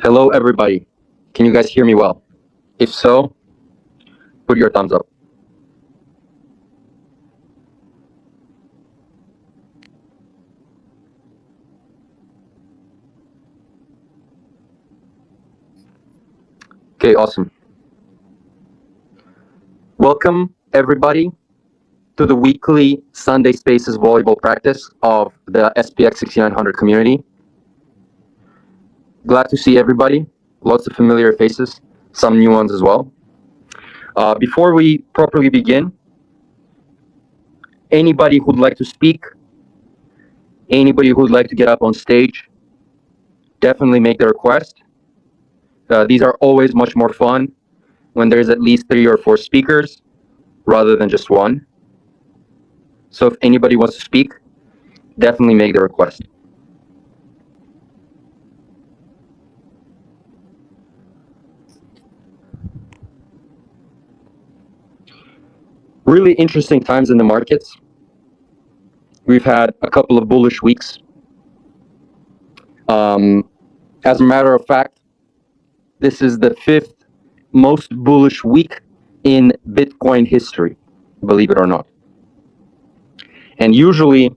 Hello, everybody. Can you guys hear me well? If so, put your thumbs up. Okay, awesome. Welcome, everybody, to the weekly Sunday Spaces volleyball practice of the SPX6900 community. Glad to see everybody. Lots of familiar faces, some new ones as well. Before we properly begin, anybody who'd like to speak, anybody who'd like to get up on stage, definitely make the request. These are always much more fun when there's at least 3 or 4 speakers rather than just one. So if anybody wants to speak, definitely make the request. Really interesting times in the markets. We've had a couple of bullish weeks. As a matter of fact, this is the 5th most bullish week in Bitcoin history, believe it or not. And usually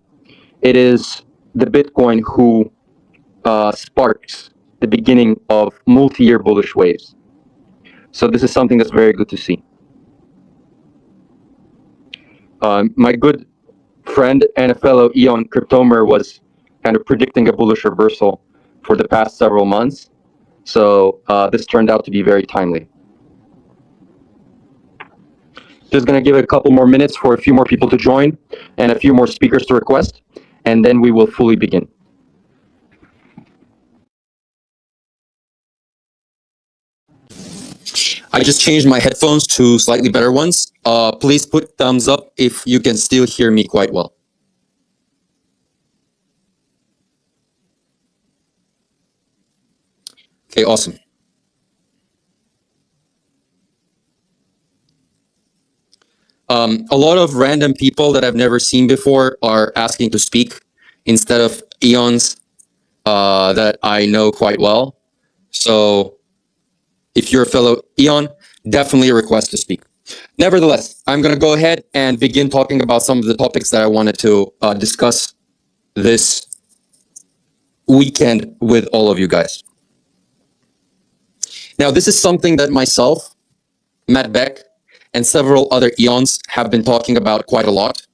it is the Bitcoin who sparks the beginning of multi-year bullish waves. So this is something that's very good to see. My good friend and a fellow Aeon cryptomer was kind of predicting a bullish reversal for the past several months. So this turned out to be very timely. Just going to give it a couple more minutes for a few more people to join and a few more speakers to request, and then we will fully begin. I just changed my headphones to slightly better ones. Please put thumbs up if you can still hear me quite well. Okay, awesome. A lot of random people that I've never seen before are asking to speak instead of Aeons that I know quite well. So if you're a fellow Aeon, definitely a request to speak. Nevertheless, I'm going to go ahead and begin talking about some of the topics that I wanted to discuss this weekend with all of you guys. Now, this is something that myself, Matt Beck, and several other Aeons have been talking about quite a lot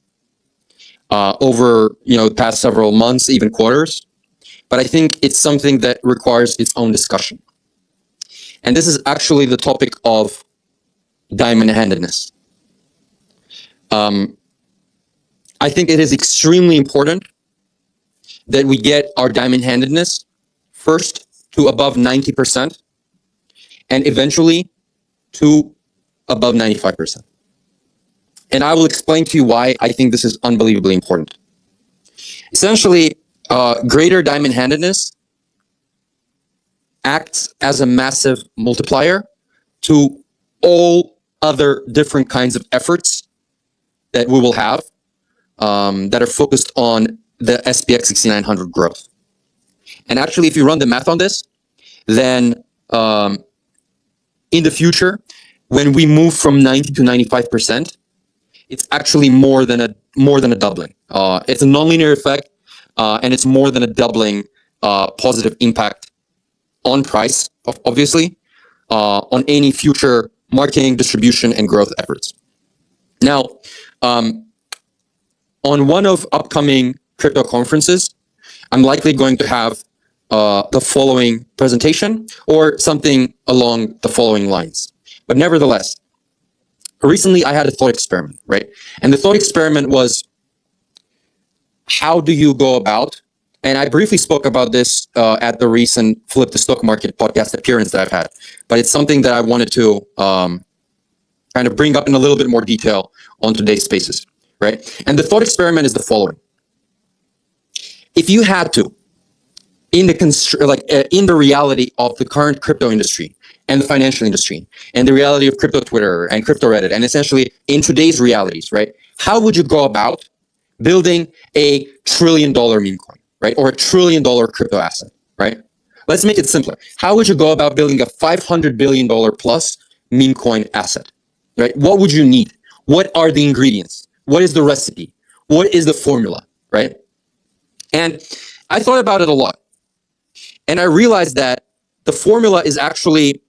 over the past several months, even quarters. But I think it's something that requires its own discussion. And this is actually the topic of diamond-handedness. I think it is extremely important that we get our diamond-handedness first to above 90% and eventually to above 95%. And I will explain to you why I think this is unbelievably important. Essentially, greater diamond-handedness acts as a massive multiplier to all other different kinds of efforts that we will have that are focused on the SPX6900 growth. And actually, if you run the math on this, then in the future, when we move from 90 to 95%, it's actually more than a doubling. It's a nonlinear effect, and it's more than a doubling positive impact on price, obviously, on any future marketing, distribution, and growth efforts. Now, on one of upcoming crypto conferences, I'm likely going to have the following presentation or something along the following lines. But nevertheless, recently I had a thought experiment, right? And the thought experiment was, how do you go about, and I briefly spoke about this at the recent Flip the Stock Market podcast appearance that I've had, but it's something that I wanted to kind of bring up in a little bit more detail on today's spaces, right? And the thought experiment is the following. If you had to, in the reality of the current crypto industry and the financial industry and the reality of crypto Twitter and crypto Reddit, and essentially in today's realities, right? How would you go about building a $1 trillion meme coin, right? Or $1 trillion crypto asset, right? Let's make it simpler. How would you go about building a $500 billion plus meme coin asset, right? What would you need? What are the ingredients? What is the recipe? What is the formula, right? And I thought about it a lot. And I realized that the formula is actually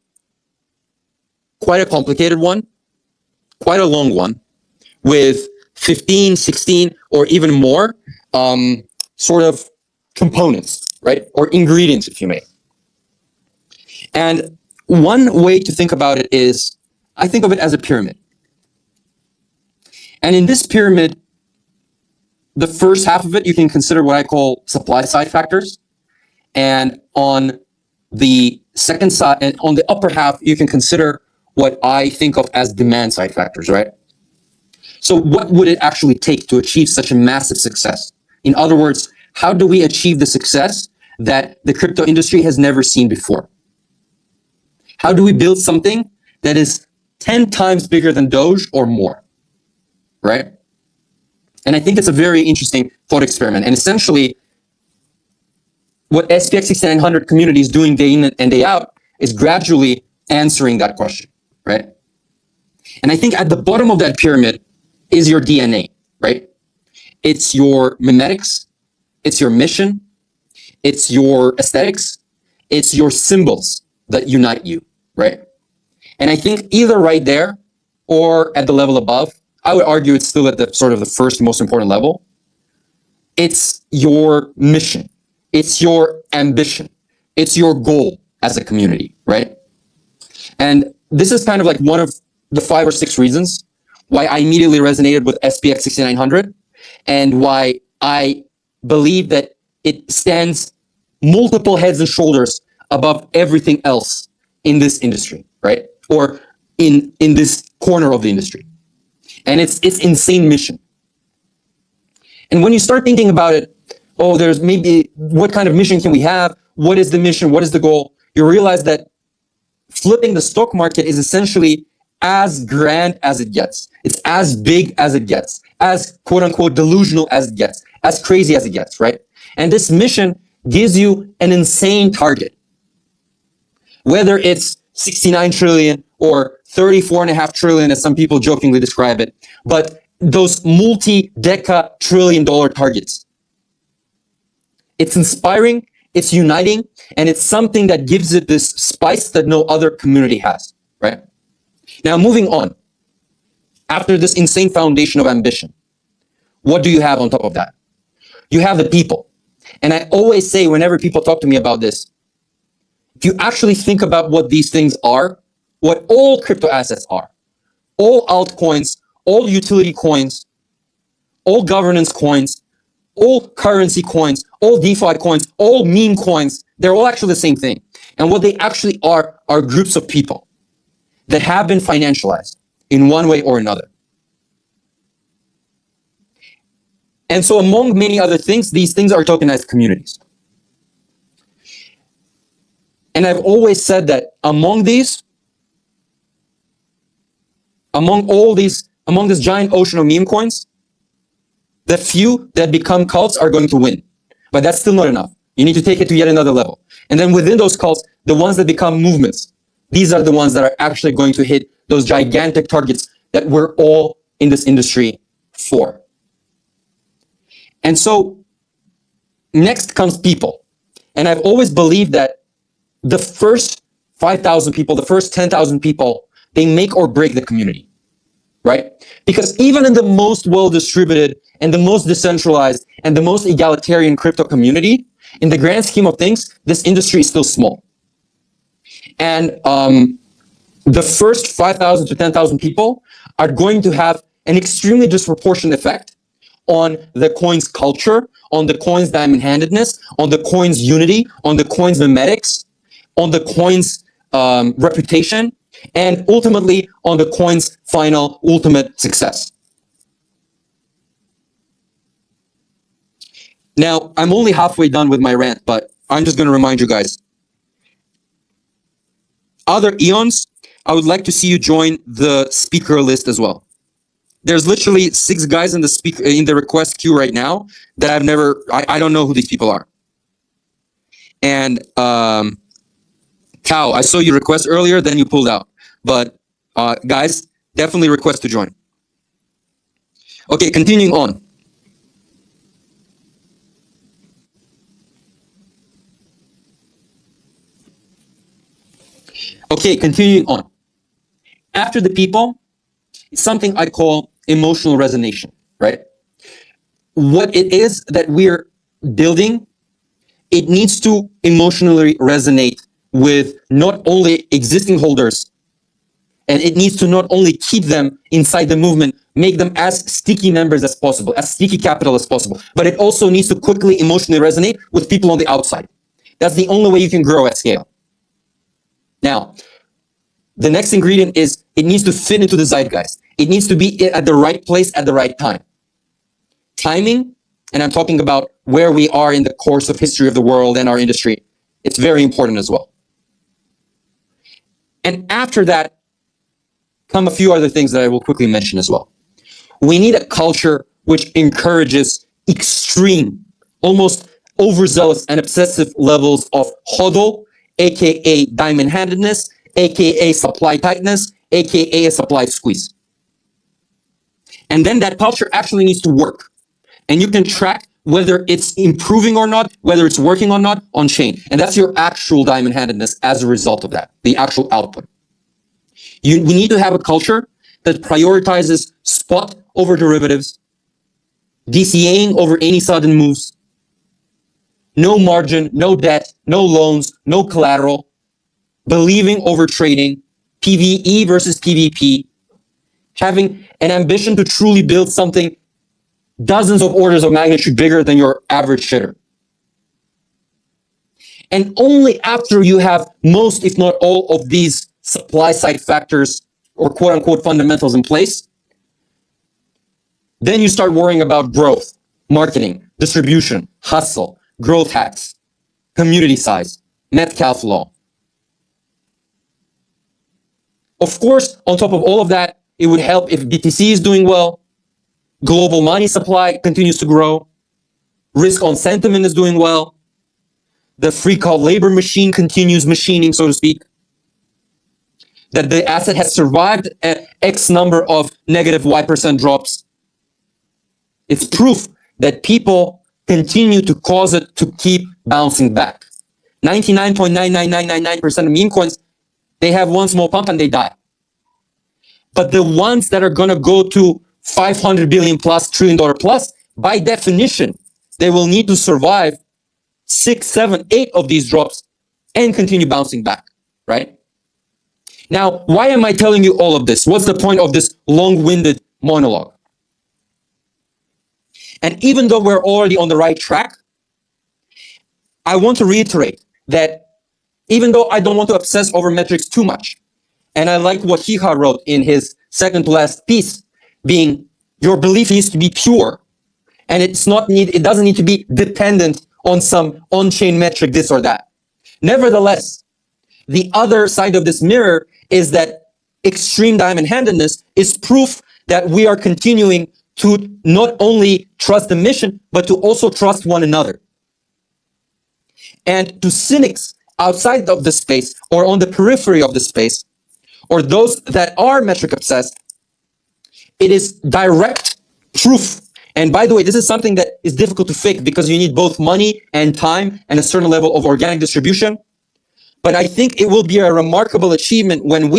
quite a complicated one, quite a long one, with 15, 16, or even more sort of components, right? Or ingredients, if you may. And one way to think about it is, I think of it as a pyramid. And in this pyramid, the first half of it, you can consider what I call supply side factors. And on the second side, and on the upper half, you can consider what I think of as demand side factors, right? So what would it actually take to achieve such a massive success? In other words, how do we achieve the success that the crypto industry has never seen before? How do we build something that is 10 times bigger than Doge or more, right? And I think it's a very interesting thought experiment. And essentially, what SPX6900 community is doing day in and day out is gradually answering that question, right? And I think at the bottom of that pyramid is your DNA, right? It's your memetics, it's your mission, it's your aesthetics, it's your symbols that unite you, right? And I think either right there or at the level above, I would argue it's still at the sort of the first most important level. It's your mission. It's your ambition. It's your goal as a community, right? And this is kind of like one of the 5 or 6 reasons why I immediately resonated with SPX6900 and why I believe that it stands multiple heads and shoulders above everything else in this industry, right? Or in this corner of the industry. And it's insane mission. And when you start thinking about it, oh, there's maybe what kind of mission can we have? What is the mission? What is the goal? You realize that flipping the stock market is essentially as grand as it gets. It's as big as it gets, as quote unquote delusional as it gets, as crazy as it gets, right? And this mission gives you an insane target. Whether it's 69 trillion or 34.5 trillion, as some people jokingly describe it, but those multi-deca trillion-dollar targets. It's inspiring, it's uniting, and it's something that gives it this spice that no other community has, right? Now, moving on. After this insane foundation of ambition, what do you have on top of that? You have the people. And I always say, whenever people talk to me about this, if you actually think about what these things are, what all crypto assets are, all altcoins, all utility coins, all governance coins, all currency coins, all DeFi coins, all meme coins, they're all actually the same thing. And what they actually are groups of people that have been financialized in one way or another. And so among many other things, these things are tokenized communities. And I've always said that among this giant ocean of meme coins, the few that become cults are going to win. But that's still not enough. You need to take it to yet another level. And then within those cults, the ones that become movements, these are the ones that are actually going to hit those gigantic targets that we're all in this industry for. And so next comes people. And I've always believed that the first 5,000 people, the first 10,000 people, they make or break the community, right? Because even in the most well-distributed and the most decentralized and the most egalitarian crypto community, in the grand scheme of things, this industry is still small. And the first 5,000 to 10,000 people are going to have an extremely disproportionate effect on the coin's culture, on the coin's diamond-handedness, on the coin's unity, on the coin's memetics, on the coin's reputation, and ultimately on the coin's final ultimate success. Now, I'm only halfway done with my rant, but I'm just going to remind you guys. Other Aeons, I would like to see you join the speaker list as well. There's literally 6 guys in the request queue right now that I don't know who these people are. And Cal, I saw you request earlier, then you pulled out. But guys, definitely request to join. Okay, continuing on. Okay, continuing on. After the people, it's something I call emotional resonance, right? What it is that we're building, it needs to emotionally resonate with not only existing holders, and it needs to not only keep them inside the movement, make them as sticky members as possible, as sticky capital as possible, but it also needs to quickly emotionally resonate with people on the outside. That's the only way you can grow at scale. Now, the next ingredient is it needs to fit into the zeitgeist. It needs to be at the right place at the right time. Timing, and I'm talking about where we are in the course of history of the world and our industry, it's very important as well. And after that come a few other things that I will quickly mention as well. We need a culture which encourages extreme, almost overzealous and obsessive levels of hodl, aka diamond-handedness, aka supply tightness, aka a supply squeeze. And then that culture actually needs to work. And you can track whether it's improving or not, whether it's working or not on chain. And that's your actual diamond-handedness as a result of that, the actual output. We need to have a culture that prioritizes spot over derivatives, DCAing over any sudden moves, no margin, no debt, no loans, no collateral, believing over trading, PVE versus PVP, having an ambition to truly build something dozens of orders of magnitude bigger than your average shitter. And only after you have most, if not all, of these supply side factors or quote unquote fundamentals in place, then you start worrying about growth, marketing, distribution, hustle, growth hacks, community size, Metcalfe law. Of course, on top of all of that, it would help if BTC is doing well, global money supply continues to grow, risk on sentiment is doing well, the free call labor machine continues machining, so to speak, that the asset has survived X number of negative Y% drops. It's proof that people continue to cause it to keep bouncing back. 99.99999% of meme coins, they have one small pump and they die. But the ones that are going to go to 500 billion plus, $1 trillion plus, by definition, they will need to survive 6, 7, 8 of these drops and continue bouncing back, right? Now, why am I telling you all of this? What's the point of this long-winded monologue? And even though we're already on the right track, I want to reiterate that even though I don't want to obsess over metrics too much, and I like what Hiha wrote in his second to last piece, being your belief needs to be pure, and it doesn't need to be dependent on some on-chain metric, this or that. Nevertheless, the other side of this mirror is that extreme diamond-handedness is proof that we are continuing to not only trust the mission, but to also trust one another. And to cynics outside of the space or on the periphery of the space, or those that are metric obsessed, it is direct proof. And by the way, this is something that is difficult to fake because you need both money and time and a certain level of organic distribution. But I think it will be a remarkable achievement when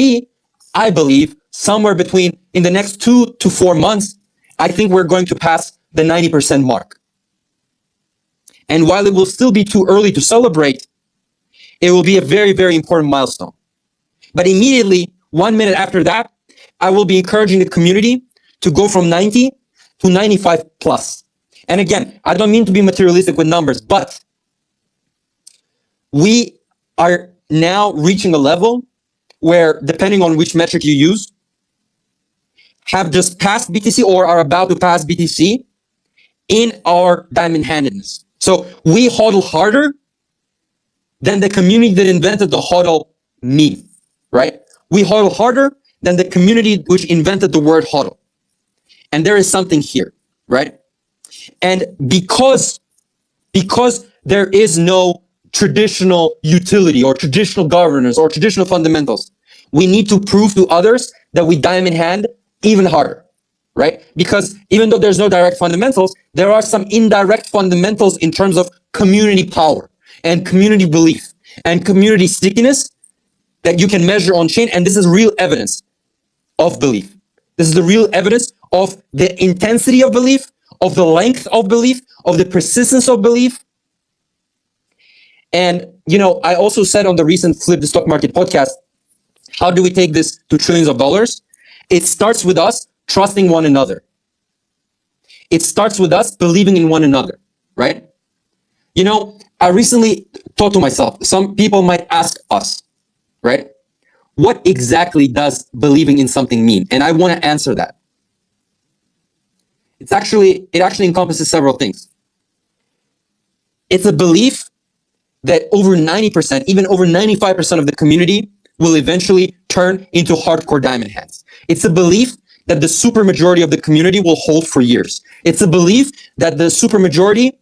I believe, somewhere between in the next 2 to 4 months, I think we're going to pass the 90% mark. And while it will still be too early to celebrate, it will be a very, very important milestone. But immediately, 1 minute after that, I will be encouraging the community to go from 90 to 95 plus. And again, I don't mean to be materialistic with numbers, but we are now reaching a level where, depending on which metric you use, have just passed BTC or are about to pass BTC in our diamond-handedness. So we hodl harder than the community that invented the hodl meme, right? We hodl harder than the community which invented the word hodl. And there is something here, right? And because there is no traditional utility or traditional governance or traditional fundamentals. We need to prove to others that we diamond hand even harder, right? Because even though there's no direct fundamentals, there are some indirect fundamentals in terms of community power and community belief and community stickiness that you can measure on chain. And this is real evidence of belief. This is the real evidence of the intensity of belief, of the length of belief, of the persistence of belief. And, you know, I also said on the recent Flip the Stock Market podcast, how do we take this to trillions of dollars? It starts with us trusting one another. It starts with us believing in one another, right? You know, I recently thought to myself, some people might ask us, right? What exactly does believing in something mean? And I want to answer that. It actually encompasses several things. It's a belief that over 90%, even over 95% of the community will eventually turn into hardcore diamond hands. It's a belief that the supermajority of the community will hold for years. It's a belief that the supermajority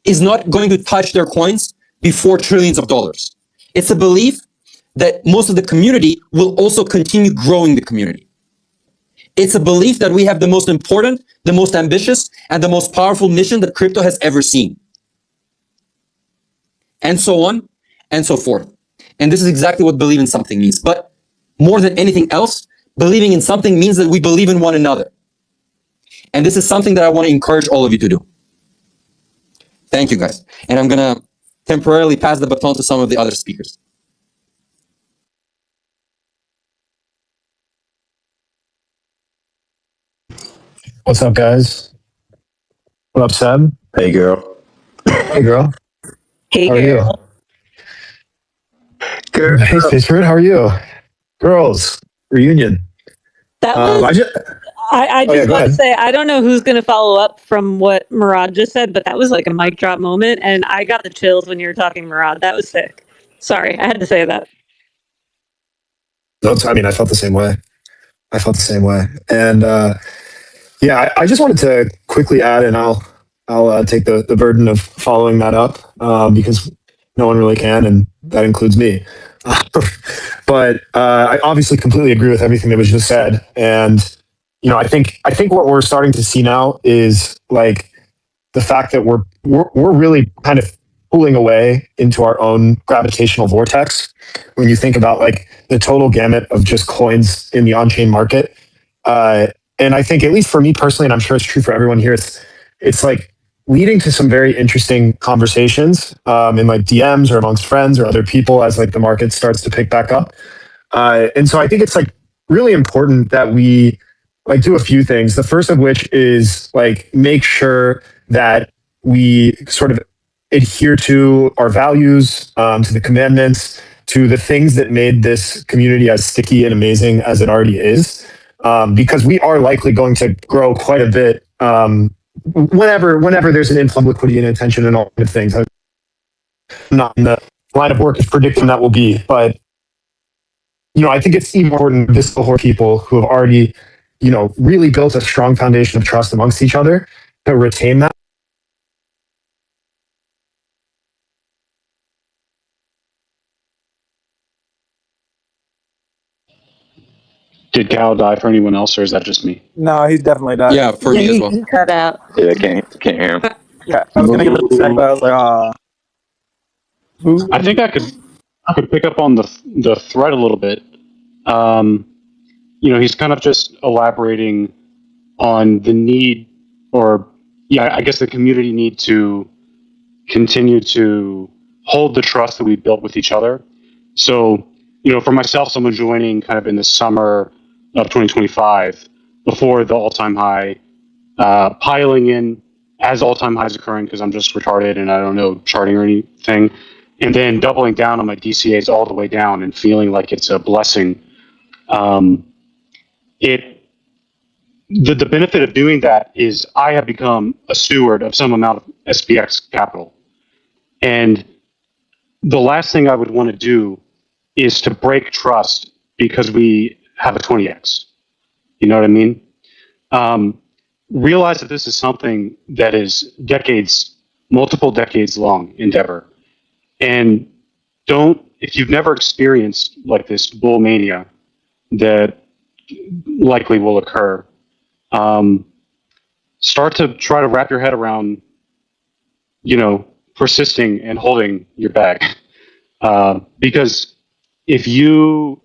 is not going to touch their coins before trillions of dollars. It's a belief that most of the community will also continue growing the community. It's a belief that we have the most important, the most ambitious, and the most powerful mission that crypto has ever seen. And so on and so forth. And this is exactly what believe in something means. But more than anything else, believing in something means that we believe in one another. And this is something that I want to encourage all of you to do. Thank you, guys. And I'm going to temporarily pass the baton to some of the other speakers. What's up, guys? What up, Seb? Hey, girl. Hey, girl. Hey, How are you? Girl. Hey, Space Bird. How are you? Girls reunion. That was. I just want to say I don't know who's going to follow up from what Murad just said, but that was like a mic drop moment, and I got the chills when you were talking, Murad. That was sick. Sorry, I had to say that. No, I mean, I felt the same way. And yeah, I just wanted to quickly add, and I'll take the burden of following that up because no one really can, and that includes me. But I obviously completely agree with everything that was just said, and you know, I think what we're starting to see now is like the fact that we're really kind of pulling away into our own gravitational vortex. When you think about like the total gamut of just coins in the on-chain market, and I think at least for me personally, and I'm sure it's true for everyone here, it's like leading to some very interesting conversations in like DMs or amongst friends or other people as like the market starts to pick back up. And so I think it's like really important that we like do a few things. The first of which is like make sure that we sort of adhere to our values, to the commandments, to the things that made this community as sticky and amazing as it already is. Because we are likely going to grow quite a bit whenever there's an influx of liquidity and attention and all kinds of things. I'm not in the line of work of predicting that will be, but you know, I think it's even important for this cohort of people who have already, you know, really built a strong foundation of trust amongst each other to retain that. Did Cal die for anyone else, or is that just me? No, he's definitely died. Yeah, for me as well. He cut out. Yeah, I can't hear him. Yeah, I was gonna give it a sec, but I was like, I think I could pick up on the thread a little bit. You know, he's kind of just elaborating on the need, or I guess the community need to continue to hold the trust that we built with each other. So, you know, for myself, someone joining kind of in the summer of 2025, before the all-time high, piling in as all-time highs occurring because I'm just retarded and I don't know charting or anything, and then doubling down on my DCAs all the way down and feeling like it's a blessing. The benefit of doing that is I have become a steward of some amount of SPX capital. And the last thing I would want to do is to break trust because we have a 20x. You know what I mean? Realize that this is something that is multiple decades long endeavor. And if you've never experienced like this bull mania that likely will occur, start to try to wrap your head around, persisting and holding your bag. Because if you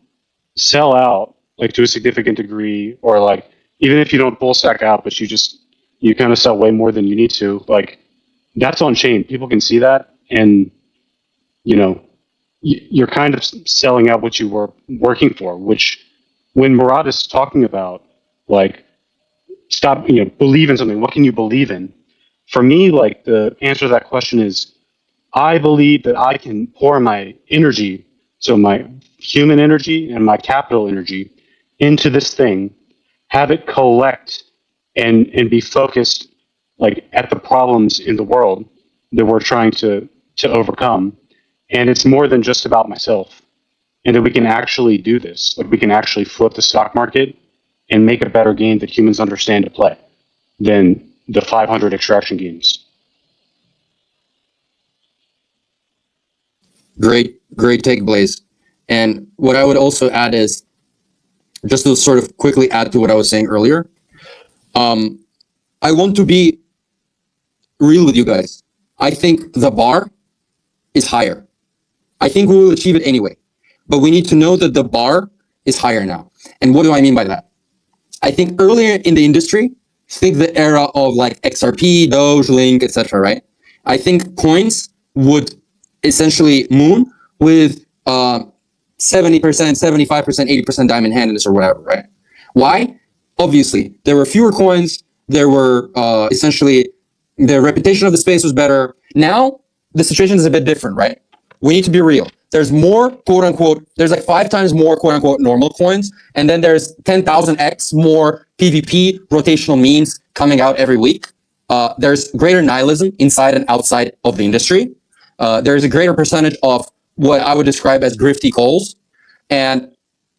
sell out like to a significant degree, or like even if you don't bull stack out, but you kind of sell way more than you need to, like that's on chain. People can see that, and you're kind of selling out what you were working for. Which, when Murad is talking about like stop, believe in something. What can you believe in? For me, like the answer to that question is, I believe that I can pour my energy, so my human energy and my capital energy, into this thing, have it collect and be focused like at the problems in the world that we're trying to overcome. And it's more than just about myself. And that we can actually do this. Like we can actually flip the stock market and make a better game that humans understand to play than the 500 extraction games. Great take, Blaze. And what I would also add is, just to sort of quickly add to what I was saying earlier, I want to be real with you guys. I think the bar is higher. I think we will achieve it anyway, but we need to know that the bar is higher now. And what do I mean by that? I think earlier in the industry, think the era of like XRP, Doge, Link, etc., right? I think coins would essentially moon with 70%, 75%, 80% diamond handedness or whatever, right? Why? Obviously, there were fewer coins. There were essentially, the reputation of the space was better. Now, the situation is a bit different, right? We need to be real. There's more, quote unquote, there's like 5 times more, quote unquote, normal coins. And then there's 10,000x more PvP rotational memes coming out every week. There's greater nihilism inside and outside of the industry. There's a greater percentage of what I would describe as grifty calls. And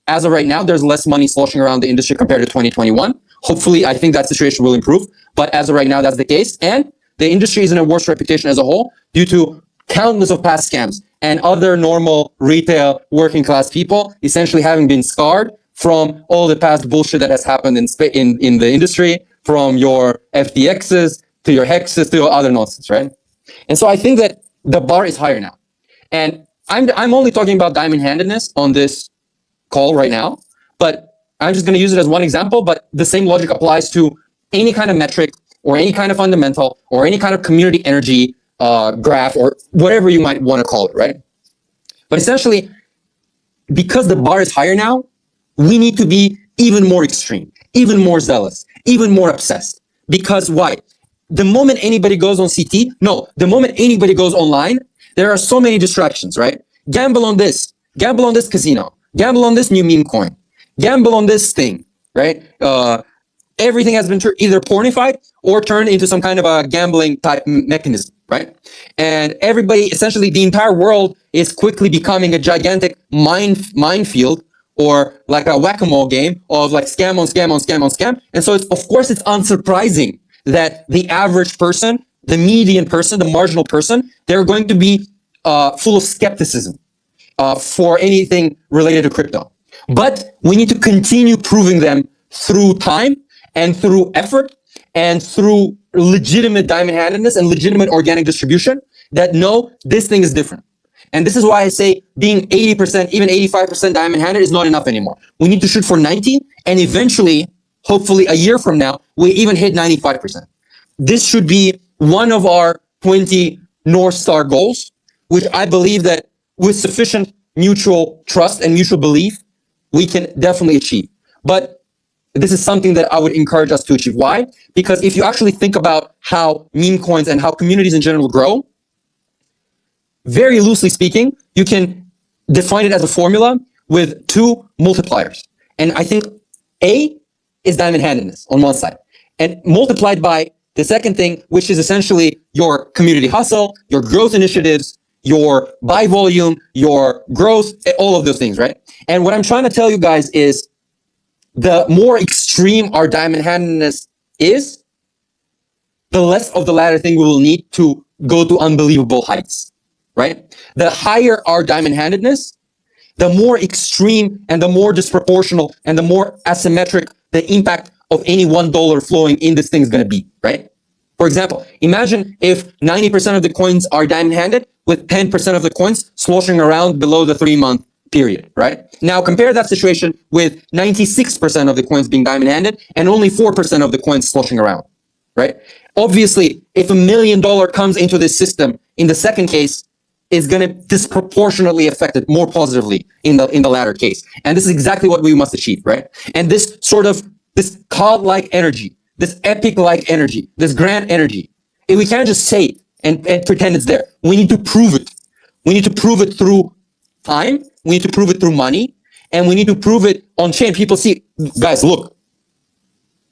as of right now, there's less money sloshing around the industry compared to 2021. Hopefully, I think that situation will improve. But as of right now, that's the case. And the industry is in a worse reputation as a whole due to countless of past scams and other normal retail working class people essentially having been scarred from all the past bullshit that has happened in the industry, from your FTXs to your hexes to your other nonsense, right? And so I think that the bar is higher now. And I'm only talking about diamond handedness on this call right now, but I'm just going to use it as one example, but the same logic applies to any kind of metric or any kind of fundamental or any kind of community energy graph or whatever you might want to call it, right? But essentially, because the bar is higher now, we need to be even more extreme, even more zealous, even more obsessed. Because why? The moment anybody goes on the moment anybody goes online, there are so many distractions, right? Gamble on this casino, gamble on this new meme coin, gamble on this thing, right? Everything has been either pornified or turned into some kind of a gambling type mechanism, right? And everybody, essentially the entire world is quickly becoming a gigantic minefield, or like a whack-a-mole game of like scam on scam on scam on scam. And so of course it's unsurprising that the average person, the median person, the marginal person, they're going to be full of skepticism for anything related to crypto. But we need to continue proving them through time and through effort and through legitimate diamond handedness and legitimate organic distribution that no, this thing is different. And this is why I say being 80%, even 85% diamond handed is not enough anymore. We need to shoot for 90, and eventually, hopefully a year from now, we even hit 95%. This should be one of our 20 North Star goals, which I believe that with sufficient mutual trust and mutual belief, we can definitely achieve. But this is something that I would encourage us to achieve. Why? Because if you actually think about how meme coins and how communities in general grow, very loosely speaking, you can define it as a formula with 2 multipliers. And I think A is diamond handedness on one side, and multiplied by the second thing, which is essentially your community hustle, your growth initiatives, your buy volume, your growth, all of those things, right? And what I'm trying to tell you guys is the more extreme our diamond handedness is, the less of the latter thing we will need to go to unbelievable heights. right? The higher our diamond handedness, the more extreme and the more disproportional and the more asymmetric the impact of any $1 flowing in this thing is going to be, right? For example, imagine if 90% of the coins are diamond handed with 10% of the coins sloshing around below the 3-month period, right? Now compare that situation with 96% of the coins being diamond handed and only 4% of the coins sloshing around, right? Obviously, if $1 million comes into this system in the second case, is going to disproportionately affect it more positively in the latter case. And this is exactly what we must achieve, right? And this sort of, this cloud-like energy, this epic-like energy, this grand energy, we can't just say it and pretend it's there. We need to prove it. We need to prove it through time. We need to prove it through money. And we need to prove it on chain. People see, guys, look,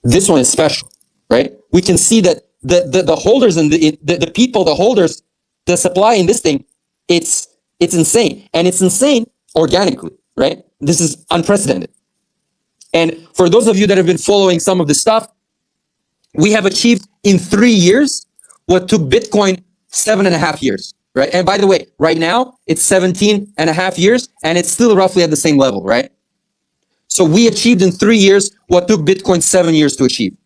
this one is special, right? We can see that the holders and the people, the holders, the supply in this thing, it's insane. And it's insane organically, right? This is unprecedented. And for those of you that have been following some of this stuff, we have achieved in 3 years what took Bitcoin 7.5 years, right? And by the way, right now it's 17.5 years and it's still roughly at the same level, right? So we achieved in 3 years what took Bitcoin 7 years to achieve.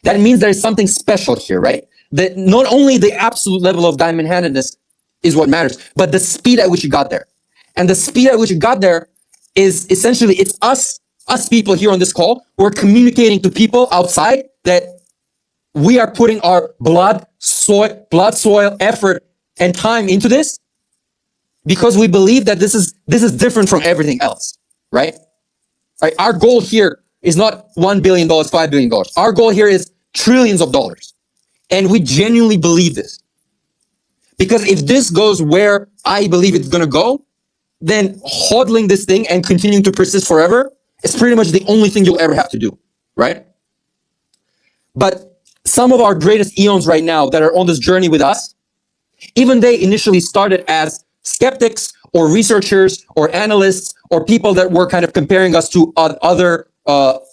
That means there's something special here, right? That not only the absolute level of diamond handedness is what matters, but the speed at which you got there. And the speed at which you got there is essentially, it's us people here on this call. We're communicating to people outside that we are putting our blood, soil, effort, and time into this because we believe that this is different from everything else, right? Right? Our goal here is not $1 billion, $5 billion. Our goal here is trillions of dollars. And we genuinely believe this. Because if this goes where I believe it's going to go, then hodling this thing and continuing to persist forever is pretty much the only thing you'll ever have to do, right? But some of our greatest Aeons right now that are on this journey with us, even they initially started as skeptics or researchers or analysts or people that were kind of comparing us to other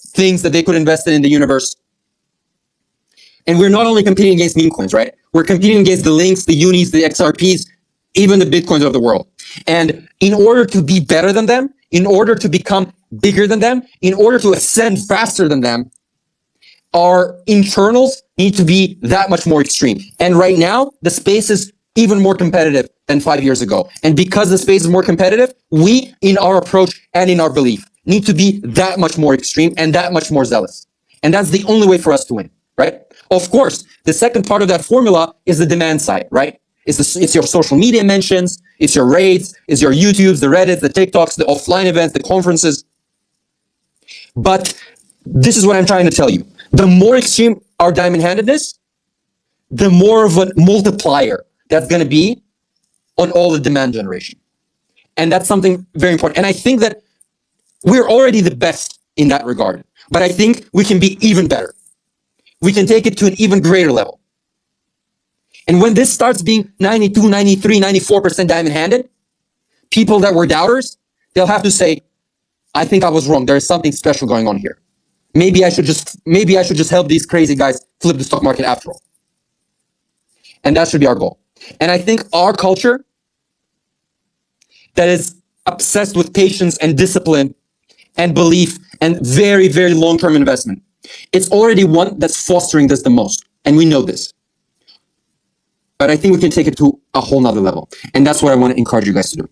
things that they could invest in the universe. And we're not only competing against meme coins, right? We're competing against the Links, the Unis, the XRPs, even the Bitcoins of the world. And in order to be better than them, in order to become bigger than them, in order to ascend faster than them, our internals need to be that much more extreme. And right now, the space is even more competitive than 5 years ago. And because the space is more competitive, we, in our approach and in our belief, need to be that much more extreme and that much more zealous. And that's the only way for us to win, right? Of course, the second part of that formula is the demand side, right? It's your social media mentions, it's your raids, it's your YouTubes, the Reddits, the TikToks, the offline events, the conferences. But this is what I'm trying to tell you. The more extreme our diamond handedness, the more of a multiplier that's going to be on all the demand generation. And that's something very important. And I think that we're already the best in that regard. But I think we can be even better. We can take it to an even greater level. And when this starts being 92, 93, 94% diamond handed, people that were doubters, they'll have to say, I think I was wrong. There is something special going on here. Maybe I should just help these crazy guys flip the stock market after all. And that should be our goal. And I think our culture that is obsessed with patience and discipline and belief and very, very long-term investment, it's already one that's fostering this the most. And we know this. But I think we can take it to a whole nother level. And that's what I want to encourage you guys to do.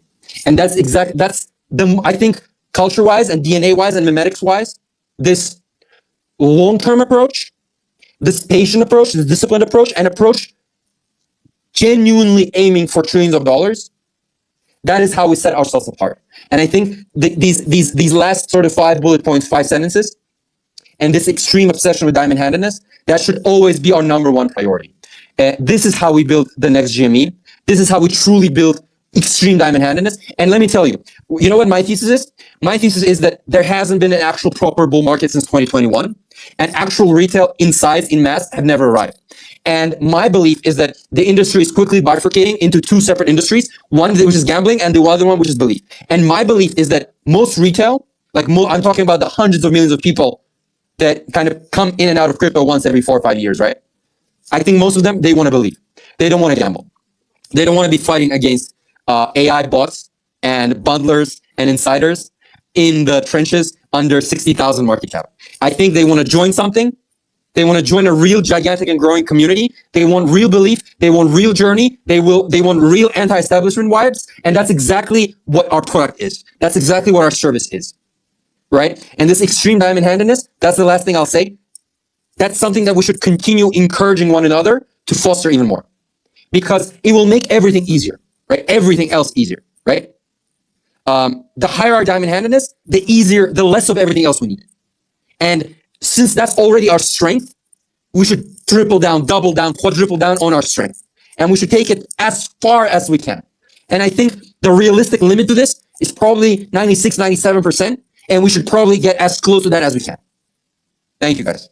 And I think culture-wise and DNA-wise and memetics-wise, this long-term approach, this patient approach, this disciplined approach, and approach genuinely aiming for trillions of dollars, that is how we set ourselves apart. And I think these last sort of 5 bullet points, 5 sentences, and this extreme obsession with diamond handedness, that should always be our number one priority. This is how we build the next GME. This is how we truly build extreme diamond handedness. And let me tell you, you know what my thesis is? My thesis is that there hasn't been an actual proper bull market since 2021, and actual retail in size, in mass, have never arrived. And my belief is that the industry is quickly bifurcating into 2 separate industries, one which is gambling and the other one which is belief. And my belief is that most retail, I'm talking about the hundreds of millions of people that kind of come in and out of crypto once every 4 or 5 years, right? I think most of them, they want to believe. They don't want to gamble. They don't want to be fighting against AI bots and bundlers and insiders in the trenches under 60,000 market cap. I think they want to join something. They want to join a real gigantic and growing community. They want real belief. They want real journey. They want real anti-establishment vibes. And that's exactly what our product is. That's exactly what our service is. Right? And this extreme diamond handedness, that's the last thing I'll say. That's something that we should continue encouraging one another to foster even more, because it will make everything easier, right? Everything else easier, right? The higher our diamond handedness, the easier, the less of everything else we need. And since that's already our strength, we should triple down, double down, quadruple down on our strength. And we should take it as far as we can. And I think the realistic limit to this is probably 96, 97%. And we should probably get as close to that as we can. Thank you, guys.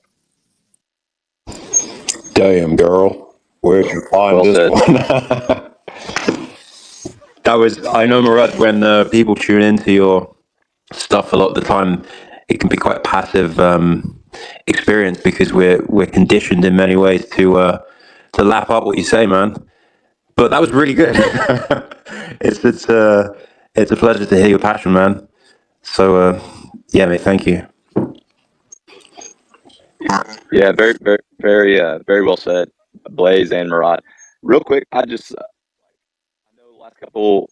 Damn, girl. Where'd you find Well this said. one? That was, I know, Murad, when people tune into your stuff a lot of the time, it can be quite a passive experience, because we're conditioned in many ways to lap up what you say, man. But that was really good. It's a pleasure to hear your passion, man. So yeah, mate, thank you. Yeah, very well said, Blaze and Murad. Real quick, I know the last couple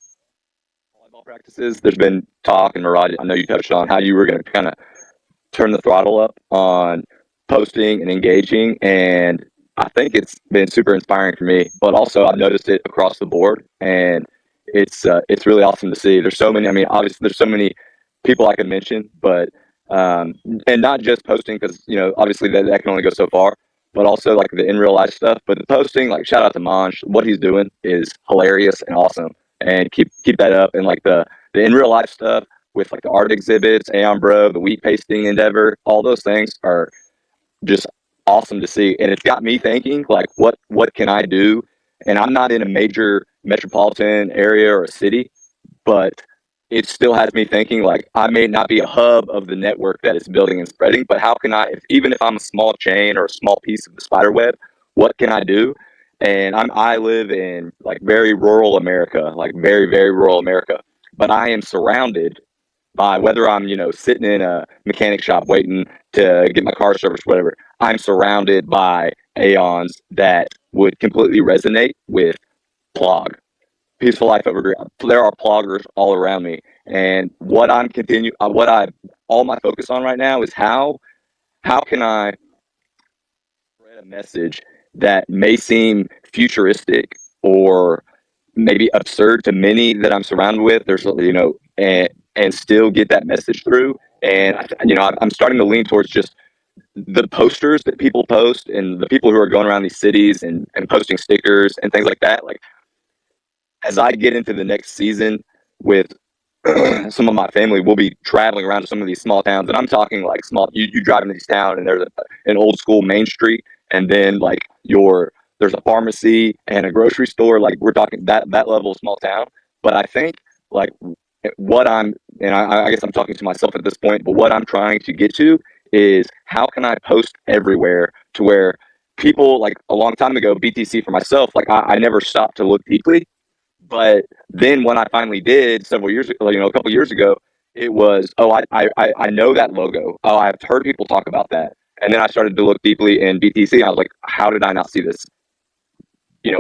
volleyball practices, there's been talk, and Murad, I know you touched on how you were going to kind of turn the throttle up on posting and engaging, and I think it's been super inspiring for me. But also, I've noticed it across the board, and it's really awesome to see. There's so many. I mean, obviously, there's so many people I could mention, but and not just posting, because obviously that can only go so far. But also like the in real life stuff. But the posting, like shout out to Manj, what he's doing is hilarious and awesome, and keep that up. And like the in real life stuff with like the art exhibits, Aeon Bro, the wheat pasting endeavor, all those things are just awesome to see. And it's got me thinking, like, what can I do? And I'm not in a major metropolitan area or a city, but it still has me thinking, like, I may not be a hub of the network that is building and spreading, but how can I, even if I'm a small chain or a small piece of the spider web, what can I do? And I live in like very rural America, like very, very rural America, but I am surrounded by, whether I'm, sitting in a mechanic shop waiting to get my car serviced, whatever, I'm surrounded by Aeons that would completely resonate with Plog. Peaceful Life Over. There are ploggers all around me. And what all my focus on right now is how can I spread a message that may seem futuristic or maybe absurd to many that I'm surrounded with. There's, and still get that message through. And, I'm starting to lean towards just the posters that people post, and the people who are going around these cities and posting stickers and things like that. Like, as I get into the next season with some of my family, we'll be traveling around to some of these small towns. And I'm talking like small, you drive into these towns and there's an old school main street. And then like there's a pharmacy and a grocery store. Like, we're talking that level of small town. But I think like I guess I'm talking to myself at this point, but what I'm trying to get to is how can I post everywhere to where people, like a long time ago, BTC for myself, like I never stopped to look deeply. But then when I finally did several years ago, a couple years ago, it was, I know that logo. Oh, I've heard people talk about that. And then I started to look deeply in BTC. And I was like, how did I not see this,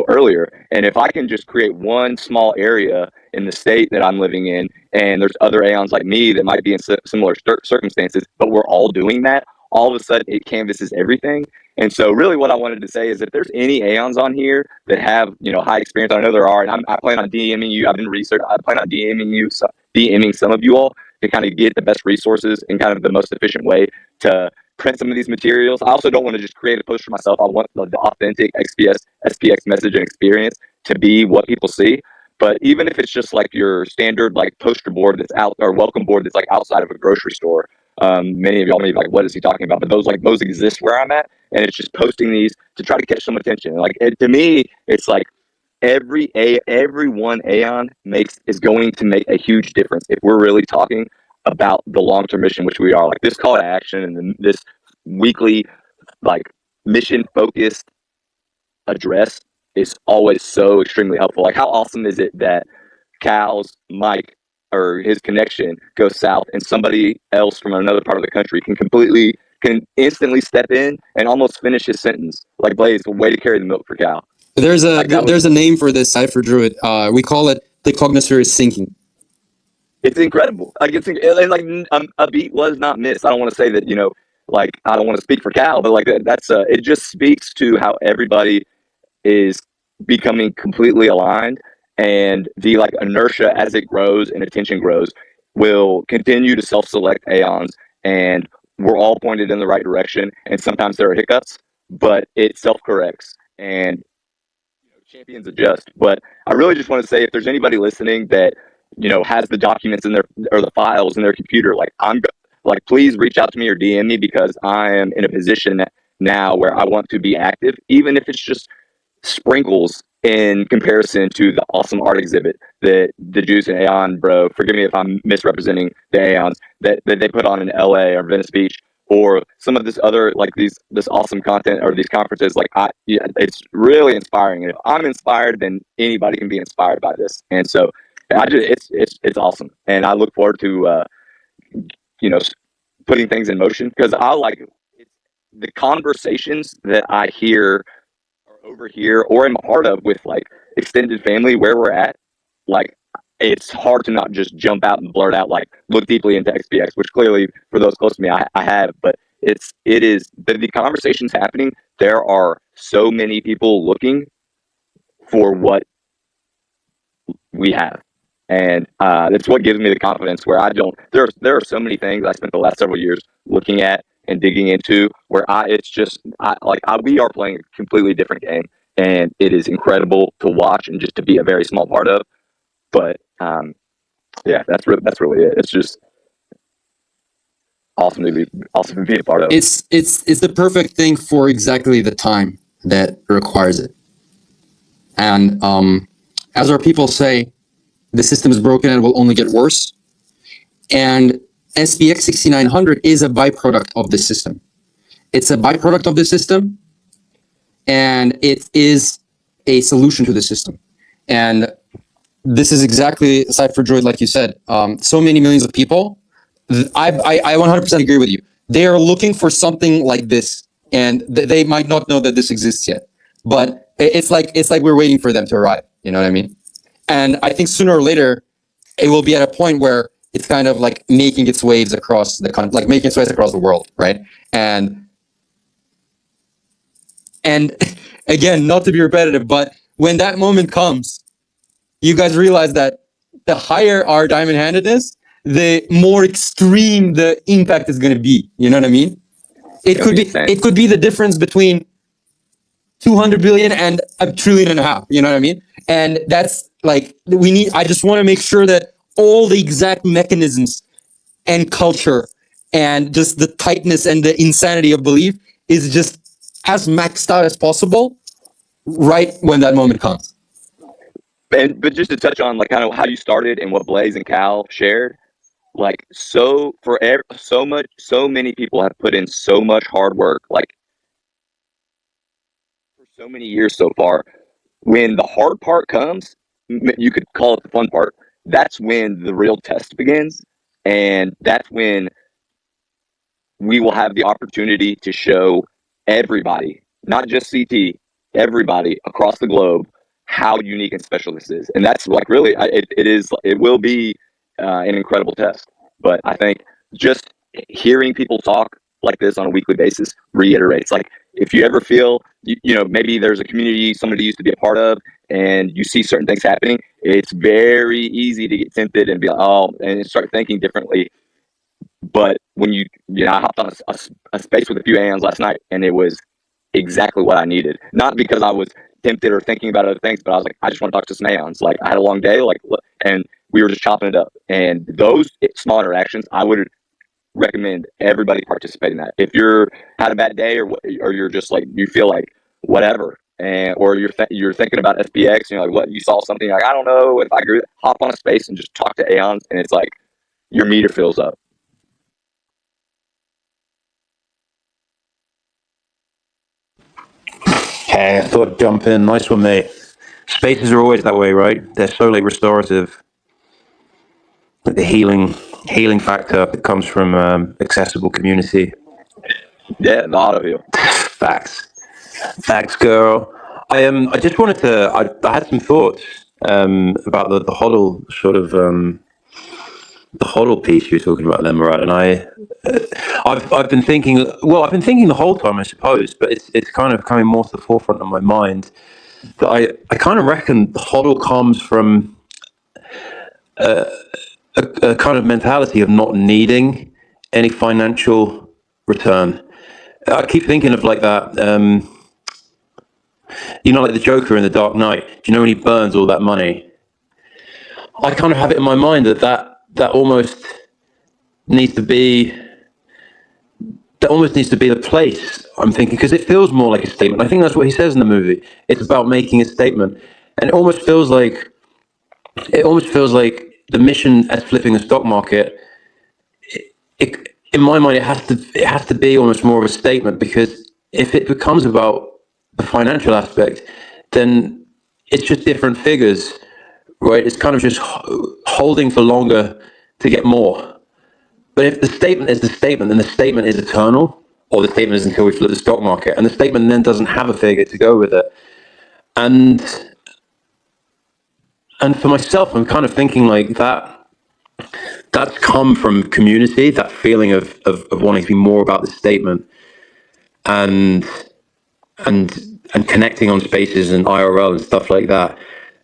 earlier? And if I can just create one small area in the state that I'm living in, and there's other Aeons like me that might be in similar circumstances, but we're all doing that, all of a sudden it canvases everything. And so really what I wanted to say is, if there's any Aeons on here that have, high experience, I know there are, and I plan on DMing you. I've been researching. I plan on DMing some of you all to kind of get the best resources and kind of the most efficient way to print some of these materials. I also don't want to just create a post for myself. I want the authentic SPX message and experience to be what people see. But even if it's just like your standard like poster board that's out, or welcome board that's like outside of a grocery store, many of y'all may be like, what is he talking about? But those exist where I'm at, and it's just posting these to try to catch some attention. Like, to me, it's like every one Aeon is going to make a huge difference if we're really talking about the long-term mission, which we are. Like, this call to action and this weekly like mission focused address is always so extremely helpful. Like, how awesome is it that Cal's mic or his connection goes south, and somebody else from another part of the country can instantly step in and almost finish his sentence. Like Blaze, way to carry the milk for Cal. There's a name for this cipher druid. We call it the cognoscere is sinking. It's incredible. Like a beat was not missed. I don't want to say that, like, I don't want to speak for Cal, but like that's it just speaks to how everybody is becoming completely aligned, and the like inertia as it grows and attention grows will continue to self-select Aeons, and we're all pointed in the right direction. And sometimes there are hiccups, but it self-corrects, and champions adjust. But I really just want to say, if there's anybody listening that has the documents in their or the files in their computer, please reach out to me or DM me, because I am in a position now where I want to be active, even if it's just sprinkles in comparison to the awesome art exhibit that the Juice and Aeon, bro, forgive me if I'm misrepresenting the Aeons, that they put on in LA or Venice Beach, or some of this other, like this awesome content or these conferences. It's really inspiring. And if I'm inspired, then anybody can be inspired by this. And so it's awesome. And I look forward to, putting things in motion, because it's the conversations that I hear over here or am a part of with like extended family where we're at. Like, it's hard to not just jump out and blurt out, like, look deeply into SPX, which clearly for those close to me I have. But it is the conversations happening. There are so many people looking for what we have, and that's what gives me the confidence where I don't. There are so many things I spent the last several years looking at and digging into where we are playing a completely different game, and it is incredible to watch and just to be a very small part of. But yeah, that's really it. It's just awesome to be a part of. It's the perfect thing for exactly the time that requires it. And as our people say, the system is broken and will only get worse. And SPX6900 is a byproduct of the system. It's a byproduct of the system, and it is a solution to the system. And this is exactly Cypher Droid, like you said. So many millions of people. I 100% agree with you. They are looking for something like this, and they might not know that this exists yet. But it's like we're waiting for them to arrive. You know what I mean? And I think sooner or later, it will be at a point where it's kind of like making its waves across making its ways across the world, right? And again, not to be repetitive, but when that moment comes, you guys realize that the higher our diamond handed is, the more extreme the impact is going to be. You know what I mean? It could be the difference between 200 billion and $1.5 trillion. You know what I mean? And that's like, I just want to make sure that all the exact mechanisms and culture and just the tightness and the insanity of belief is just as maxed out as possible right when that moment comes. But just to touch on like kind of how you started and what Blaze and Cal shared, like so many people have put in so much hard work, like for so many years so far. When the hard part comes, you could call it the fun part. That's when the real test begins, and that's when we will have the opportunity to show everybody, not just CT, everybody across the globe, how unique and special this is. And that's like really, it will be an incredible test. But I think just hearing people talk like this on a weekly basis reiterates, like, if you ever feel, maybe there's a community somebody used to be a part of, and you see certain things happening, it's very easy to get tempted and be like, and start thinking differently. But when I hopped on a space with a few Aeons last night, and it was exactly what I needed. Not because I was tempted or thinking about other things, but I was like, I just want to talk to some Aeons. Like, I had a long day, and we were just chopping it up. And those small interactions, I would recommend everybody participate in that. If you're had a bad day, or you're just like, you feel like whatever, or you're thinking about SPX, and you're like, what, you saw something, like, I don't know if I agree, hop on a space and just talk to Aeons, and it's like your meter fills up. Hey, I thought I'd jump in. Nice one, mate. Spaces are always that way, right? They're so restorative. the healing factor that comes from accessible community. Yeah, the auto heal. Facts, girl. I just wanted to. I had some thoughts about the hodl sort of the hodl piece you were talking about there, Murad, and I've been thinking. Well, I've been thinking the whole time, I suppose, but it's kind of coming more to the forefront of my mind that I kind of reckon the hodl comes from a kind of mentality of not needing any financial return. I keep thinking of like that. Like the Joker in The Dark Knight. Do you know when he burns all that money? I kind of have it in my mind that almost needs to be the place. I'm thinking because it feels more like a statement. I think that's what he says in the movie. It's about making a statement, and it almost feels like the mission as flipping the stock market. In my mind, it has to be almost more of a statement, because if it becomes about the financial aspect, then it's just different figures, right? It's kind of just holding for longer to get more. But if the statement is the statement, then the statement is eternal, or the statement is until we flip the stock market, and the statement then doesn't have a figure to go with it. And for myself, I'm kind of thinking like that. That's come from community, that feeling of wanting to be more about the statement, and connecting on spaces and IRL and stuff like that.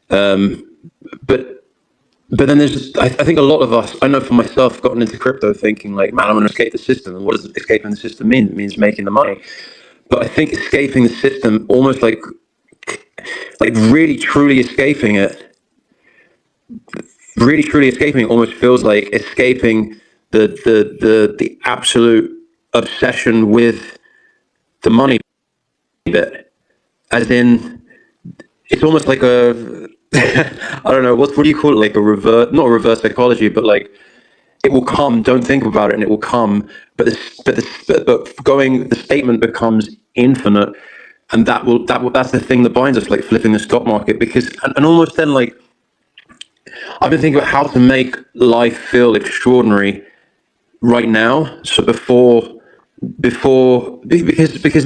But then there's, I think a lot of us, I know for myself, gotten into crypto thinking like, man, I'm going to escape the system. And what does escaping the system mean? It means making the money. But I think escaping the system, almost like really truly escaping it, almost feels like escaping the absolute obsession with the money bit. As in, it's almost like a I don't know, what do you call it? Like not a reverse psychology, but like it will come. Don't think about it, and it will come. But the statement becomes infinite, and that's the thing that binds us, like flipping the stock market. Because and almost then, like, I've been thinking about how to make life feel extraordinary right now. So because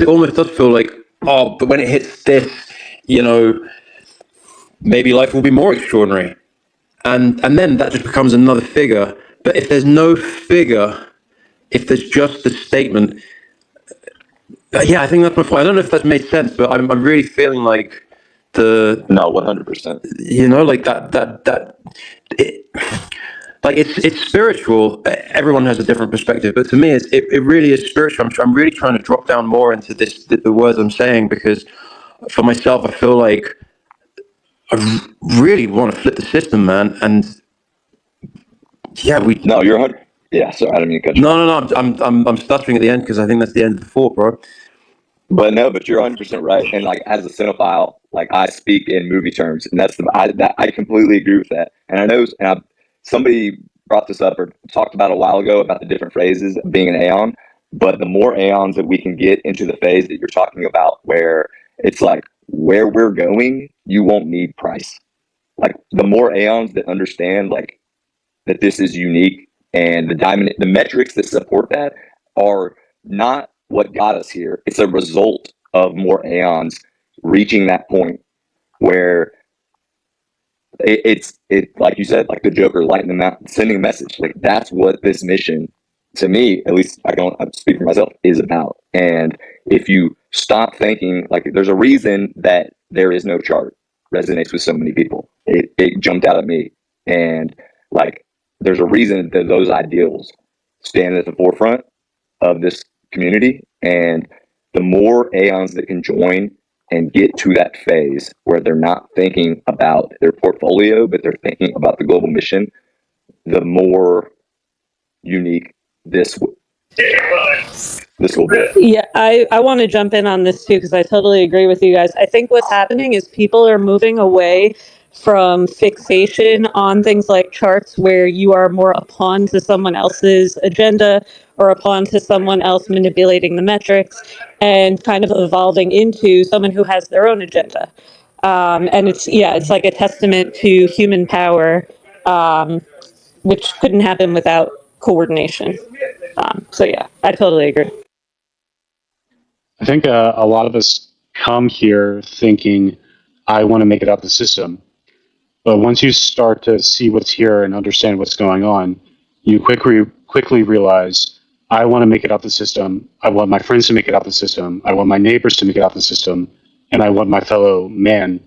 it almost does feel like, oh, but when it hits this, maybe life will be more extraordinary. And then that just becomes another figure. But if there's no figure, if there's just the statement, I think that's my point. I don't know if that's made sense, but I'm really feeling like No, 100%. Like that like it's spiritual. Everyone has a different perspective, but to me, it really is spiritual. I'm really trying to drop down more into the words I'm saying, because for myself, I feel like I really want to flip the system, man. And No, you're 100. Yeah, sorry, I didn't mean to cut you. No. I'm stuttering at the end because I think that's the end of the thought, bro. But no, but you're 100% right. And like, as a cinephile, like, I speak in movie terms, and I completely agree with that. And I know, somebody brought this up or talked about a while ago about the different phases of being an Aeon. But the more Aeons that we can get into the phase that you're talking about, where it's like, where we're going, you won't need price. Like, the more Aeons that understand like that this is unique, and the metrics that support that are not what got us here. It's a result of more Aeons reaching that point where it's like you said, like the Joker lighting them out, sending a message. Like, that's what this mission, to me at least, I speak for myself, is about. And if you stop thinking, like, there's a reason that there is no chart resonates with so many people. It jumped out at me, and like, there's a reason that those ideals stand at the forefront of this community. And the more Aeons that can join and get to that phase where they're not thinking about their portfolio, but they're thinking about the global mission, the more unique this will be. Yeah, I want to jump in on this too, because I totally agree with you guys. I think what's happening is people are moving away from fixation on things like charts, where you are more a pawn to someone else's agenda or a pawn to someone else manipulating the metrics, and kind of evolving into someone who has their own agenda. And it's like a testament to human power. which couldn't happen without coordination. So yeah, I totally agree. I think a lot of us come here thinking, I want to make it out the system. But once you start to see what's here and understand what's going on, you quickly realize, I want to make it out the system. I want my friends to make it out the system. I want my neighbors to make it out the system. And I want my fellow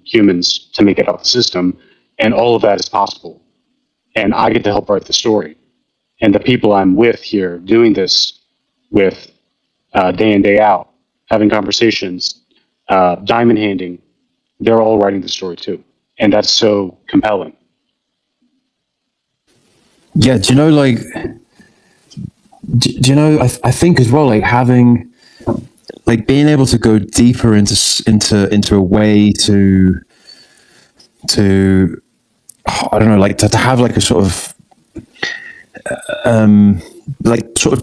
humans to make it out the system. And all of that is possible. And I get to help write the story. And the people I'm with here doing this with day in, day out, having conversations, diamond handing, they're all writing the story too. And that's so compelling. Yeah, do you know, like, do you know, I think as well, like having, like being able to go deeper into a way to I don't know, like to have like a sort of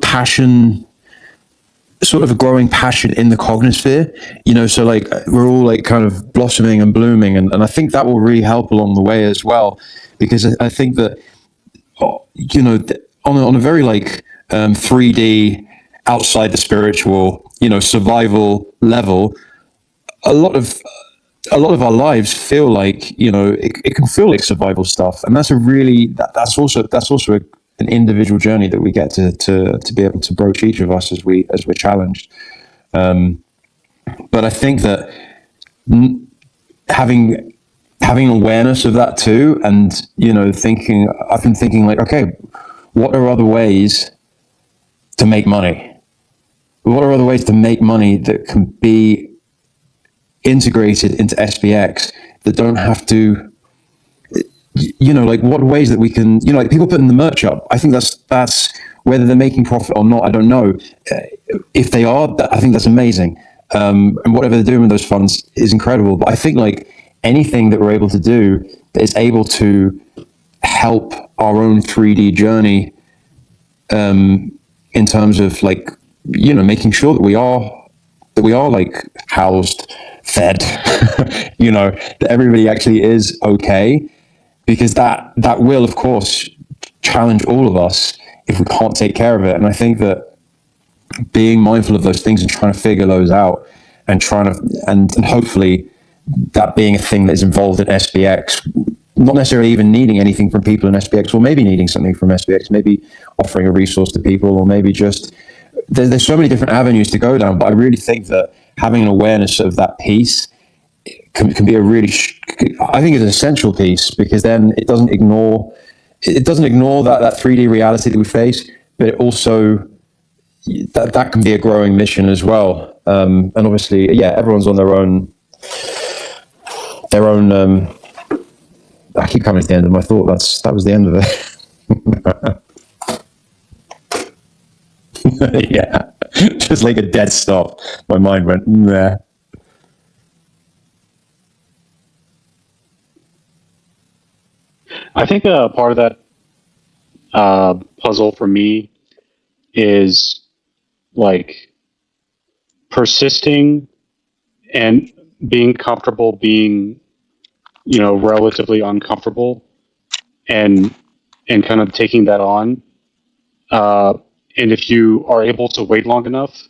passion, sort of a growing passion in the cognosphere, you know, so like we're all like kind of blossoming and blooming, and I think that will really help along the way as well, because I think that, you know, on a very like 3D outside the spiritual, you know, survival level, a lot of our lives feel like, you know, it can feel like survival stuff, and that's a really that's also an individual journey that we get to be able to broach, each of us as we're challenged. But I think that having awareness of that too, and, you know, I've been thinking like, okay, what are other ways to make money? What are other ways to make money that can be integrated into SPX, that don't have to, you know, like what ways that we can, you know, like people putting the merch up. I think that's whether they're making profit or not, I don't know. If they are, I think that's amazing. And whatever they're doing with those funds is incredible. But I think like anything that we're able to do that is able to help our own 3D journey, in terms of like, you know, making sure that we are like housed, fed, you know, that everybody actually is okay, because that will of course challenge all of us if we can't take care of it. And I think that being mindful of those things and trying to figure those out, and and hopefully that being a thing that is involved in SPX, not necessarily even needing anything from people in SPX, or maybe needing something from SPX, maybe offering a resource to people, or maybe just there's so many different avenues to go down. But I really think that having an awareness of that piece can be a really, I think it's an essential piece, because then it doesn't ignore that 3D reality that we face, but it also, that can be a growing mission as well. And obviously, yeah, everyone's on their own. I keep coming to the end of my thought. That was the end of it. Yeah, just like a dead stop. My mind went there. I think part of that puzzle for me is like persisting and being comfortable being, you know, relatively uncomfortable, and kind of taking that on. And if you are able to wait long enough,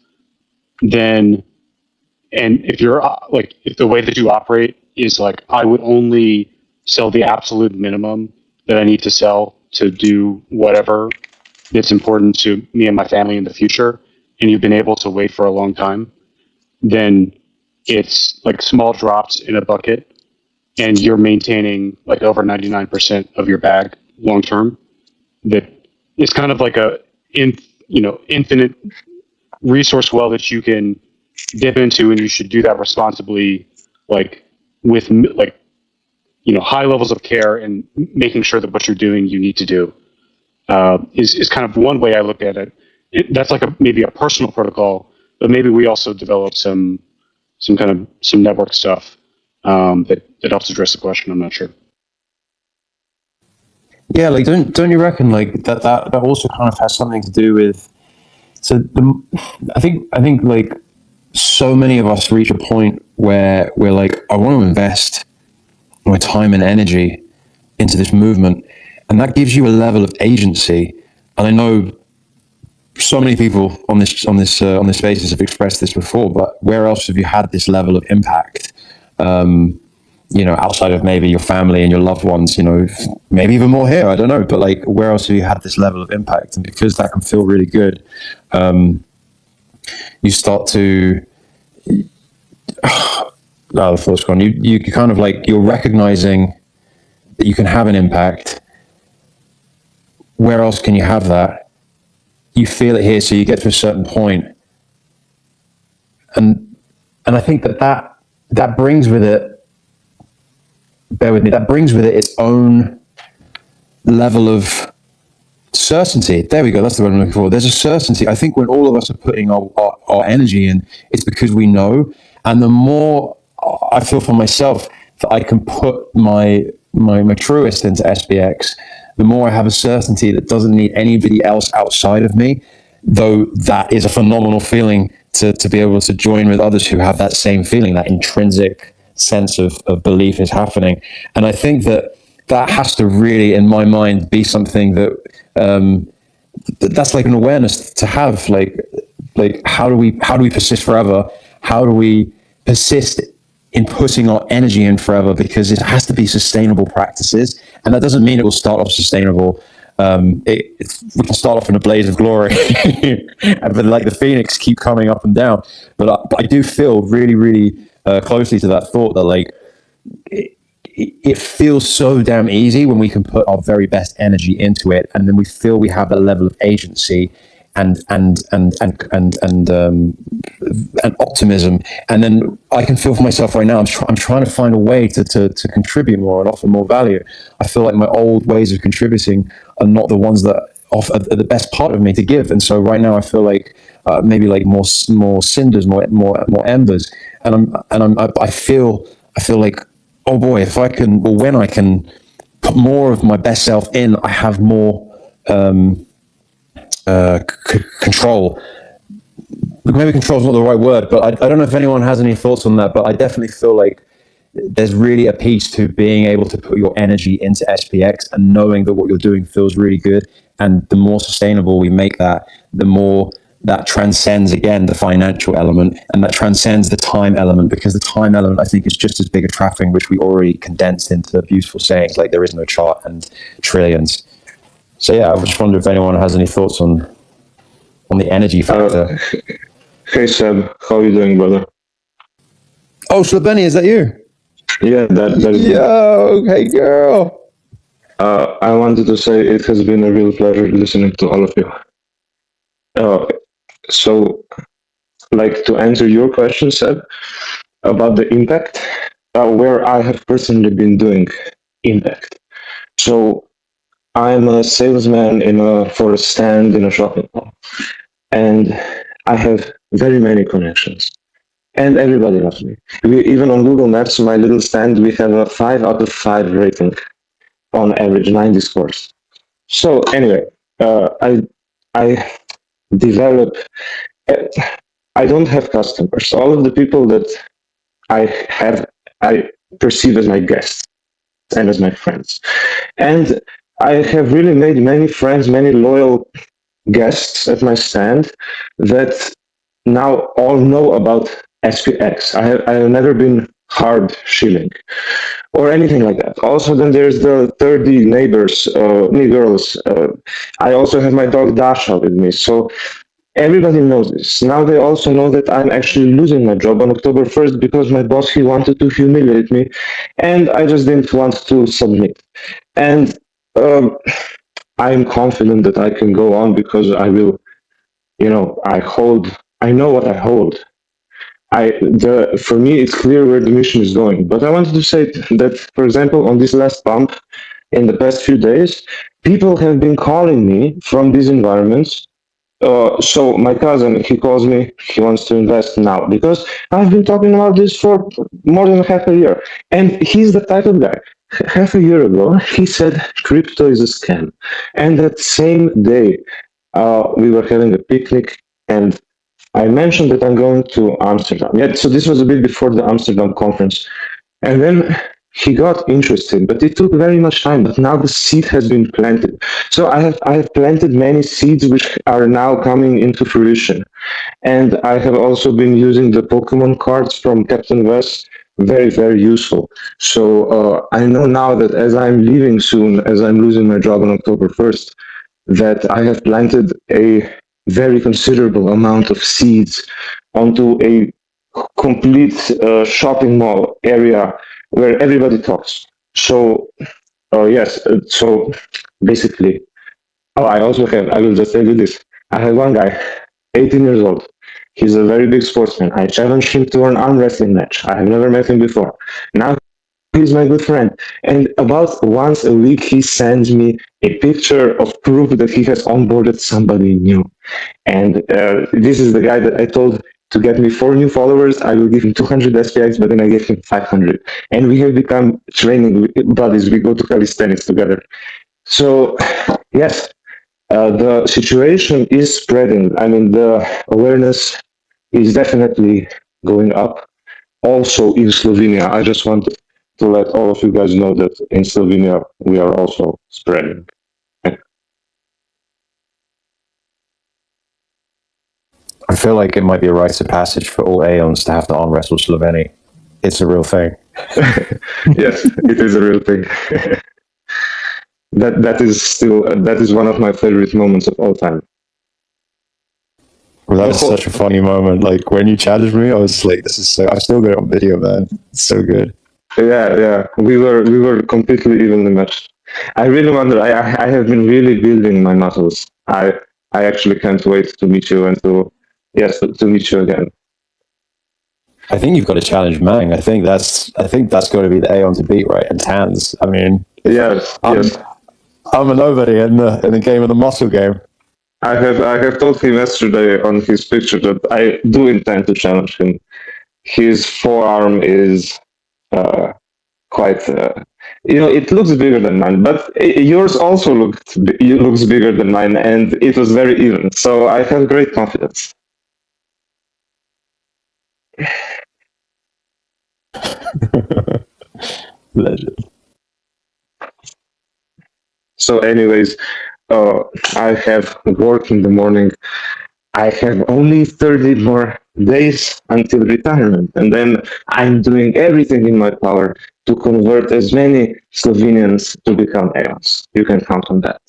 then, and if you're like, if the way that you operate is like, I would only sell the absolute minimum that I need to sell to do whatever that's important to me and my family in the future, and you've been able to wait for a long time, then it's like small drops in a bucket, and you're maintaining like over 99% of your bag long term. That is kind of like infinite resource well that you can dip into, and you should do that responsibly, like with like, you know, high levels of care, and making sure that what you're doing you need to do is kind of one way I look at it. That's like maybe a personal protocol, but maybe we also develop some network stuff that helps address the question. I'm not sure. Yeah, like don't you reckon like that also kind of has something to do with, I think like so many of us reach a point where we're like, I want to invest my time and energy into this movement, And that gives you a level of agency. And I know so many people on this basis have expressed this before, but where else have you had this level of impact? Outside of maybe your family and your loved ones, maybe even more here, I don't know, but like, where else have you had this level of impact? And because that can feel really good, you start to, the thought's gone. You kind of like, you're recognizing that you can have an impact. Where else can you have that? You feel it here, so you get to a certain point. And I think that brings with it, bear with me, that brings with it its own level of certainty. There we go, that's the word I'm looking for. There's a certainty. I think when all of us are putting our energy in, it's because we know. And the more I feel for myself that I can put my truest into SPX, the more I have a certainty that doesn't need anybody else outside of me, though that is a phenomenal feeling to be able to join with others who have that same feeling, that intrinsic sense of belief is happening. And I think that has to really, in my mind, be something that that's like an awareness to have, like how do we persist forever? How do we persist in putting our energy in forever? Because it has to be sustainable practices, and that doesn't mean it will start off sustainable. We can start off in a blaze of glory, but like the phoenix, keep coming up and down. But I do feel really, really closely to that thought that like it feels so damn easy when we can put our very best energy into it, and then we feel we have a level of agency and optimism. And then I can feel for myself right now, I'm trying to find a way to contribute more and offer more value. I feel like my old ways of contributing are not the ones that are the best part of me to give. And so right now I feel like maybe like more cinders, more embers. And I feel like, oh boy, if I can, or when I can put more of my best self in, I have more control. Maybe control is not the right word, but I don't know if anyone has any thoughts on that, but I definitely feel like there's really a piece to being able to put your energy into SPX and knowing that what you're doing feels really good. And the more sustainable we make that, the more that transcends, again, the financial element, and that transcends the time element, because the time element, I think, is just as big a trafficking, which we already condensed into beautiful sayings like there is no chart and trillions. So yeah, I just wonder if anyone has any thoughts on the energy factor. Hey Seb, how are you doing, brother? Oh, Slabeni, is that you? Yeah, that is. Yo, hey girl. I wanted to say it has been a real pleasure listening to all of you. So, like, to answer your question, Seb, about the impact, where I have personally been doing impact. So, I'm a salesman for a stand in a shopping mall, and I have very many connections, and everybody loves me. Even on Google Maps, my little stand, we have a 5 out of 5 rating on average, 90 scores. So anyway, I develop. I don't have customers. All of the people that I have, I perceive as my guests and as my friends. And I have really made many friends, many loyal guests at my stand that now all know about SPX. I have never been hard shilling or anything like that. Also, then there's the 30 neighbors, me girls. I also have my dog Dasha with me. So everybody knows this. Now they also know that I'm actually losing my job on October 1st because my boss, he wanted to humiliate me, and I just didn't want to submit. And I'm confident that I can go on because I will, I know what I hold. For me, it's clear where the mission is going. But I wanted to say that, for example, on this last bump, in the past few days, people have been calling me from these environments. So my cousin, he calls me, he wants to invest now because I've been talking about this for more than half a year. And he's the type of guy. Half a year ago, he said crypto is a scam. And that same day, we were having a picnic, and I mentioned that I'm going to Amsterdam. Yeah, so this was a bit before the Amsterdam conference. And then he got interested, but it took very much time. But now the seed has been planted. So I have planted many seeds which are now coming into fruition. And I have also been using the Pokemon cards from Captain West. Very, very useful. So I know now that as I'm leaving soon, as I'm losing my job on October 1st, that I have planted a very considerable amount of seeds onto a complete shopping mall area where everybody talks. So, yes, so basically, oh, I will just tell you this. I have one guy, 18 years old. He's a very big sportsman. I challenged him to an arm wrestling match. I have never met him before. Now he's my good friend. And about once a week, he sends me a picture of proof that he has onboarded somebody new. And this is the guy that I told to get me 4 new followers. I will give him 200 SPX, but then I gave him 500. And we have become training buddies. We go to calisthenics together. So, yes, the situation is spreading. I mean, the awareness is definitely going up. Also in Slovenia, I just want to let all of you guys know that in Slovenia, we are also spreading. I feel like it might be a rite of passage for all Aeons to have to arm wrestle Sloveni. It's a real thing. Yes, it is a real thing. that is one of my favorite moments of all time. Well, that was such a funny moment. Like when you challenged me, I was like, "This is so." I've still got it on video, man. It's so good. Yeah. We were completely evenly matched. I really wonder. I have been really building my muscles. I actually can't wait to meet you and to meet you again. I think you've got to challenge Mang. I think that's got to be the Aeon to beat, right? And Tans. I mean, yes. I'm a nobody in the game of the muscle game. I have told him yesterday on his picture that I do intend to challenge him. His forearm is quite, it looks bigger than mine, but yours also looks bigger than mine, and it was very even. So I have great confidence. Legend. So, anyways, I have work in the morning. I have only 30 more days until retirement, and then I'm doing everything in my power to convert as many Slovenians to become Aeons. You can count on that.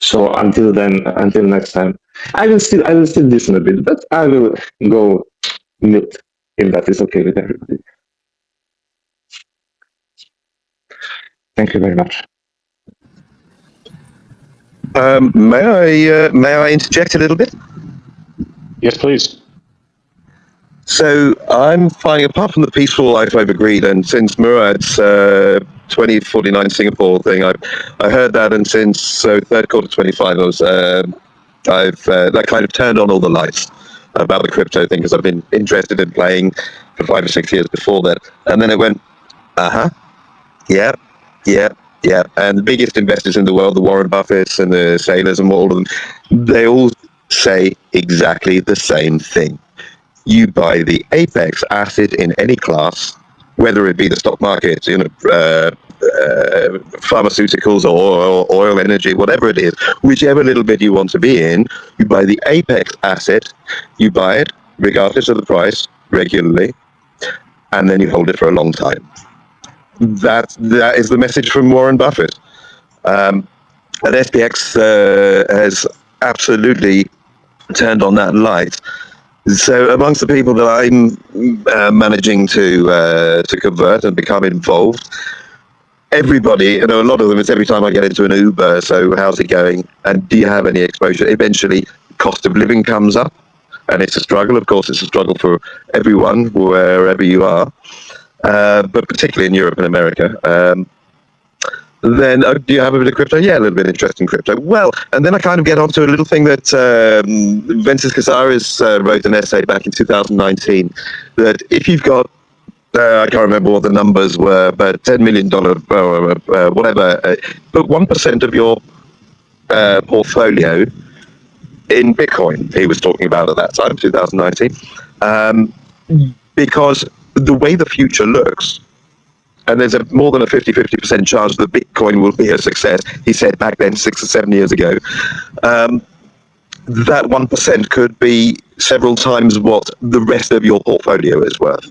So until then, until next time, I will still listen a bit, but I will go mute if that is okay with everybody. Thank you very much. May I interject a little bit? Yes, please. So I'm finding, apart from the peaceful life I've agreed, and since Murad's 2049 Singapore thing, I heard that, and since third quarter 25, that kind of turned on all the lights about the crypto thing, because I've been interested in playing for 5 or 6 years before that, and then it went, yeah. And the biggest investors in the world, the Warren Buffetts and the Sailors and all of them, they all say exactly the same thing. You buy the apex asset in any class, whether it be the stock market, pharmaceuticals or oil, energy, whatever it is, whichever little bit you want to be in, you buy the apex asset, you buy it regardless of the price regularly, and then you hold it for a long time. That is the message from Warren Buffett. And SPX has absolutely turned on that light. So amongst the people that I'm managing to convert and become involved, everybody, a lot of them, it's every time I get into an Uber, so how's it going? And do you have any exposure? Eventually, cost of living comes up, and it's a struggle. Of course, it's a struggle for everyone, wherever you are. But particularly in Europe and America. Then, do you have a bit of crypto? Yeah, a little bit interested in crypto. Well, and then I kind of get onto a little thing that Ventus Casares wrote an essay back in 2019, that if you've got, I can't remember what the numbers were, but $10 million, whatever, but 1% of your portfolio in Bitcoin, he was talking about at that time, 2019, because the way the future looks, and there's a more than a 50% chance that Bitcoin will be a success. He said back then, 6 or 7 years ago. That 1% could be several times what the rest of your portfolio is worth.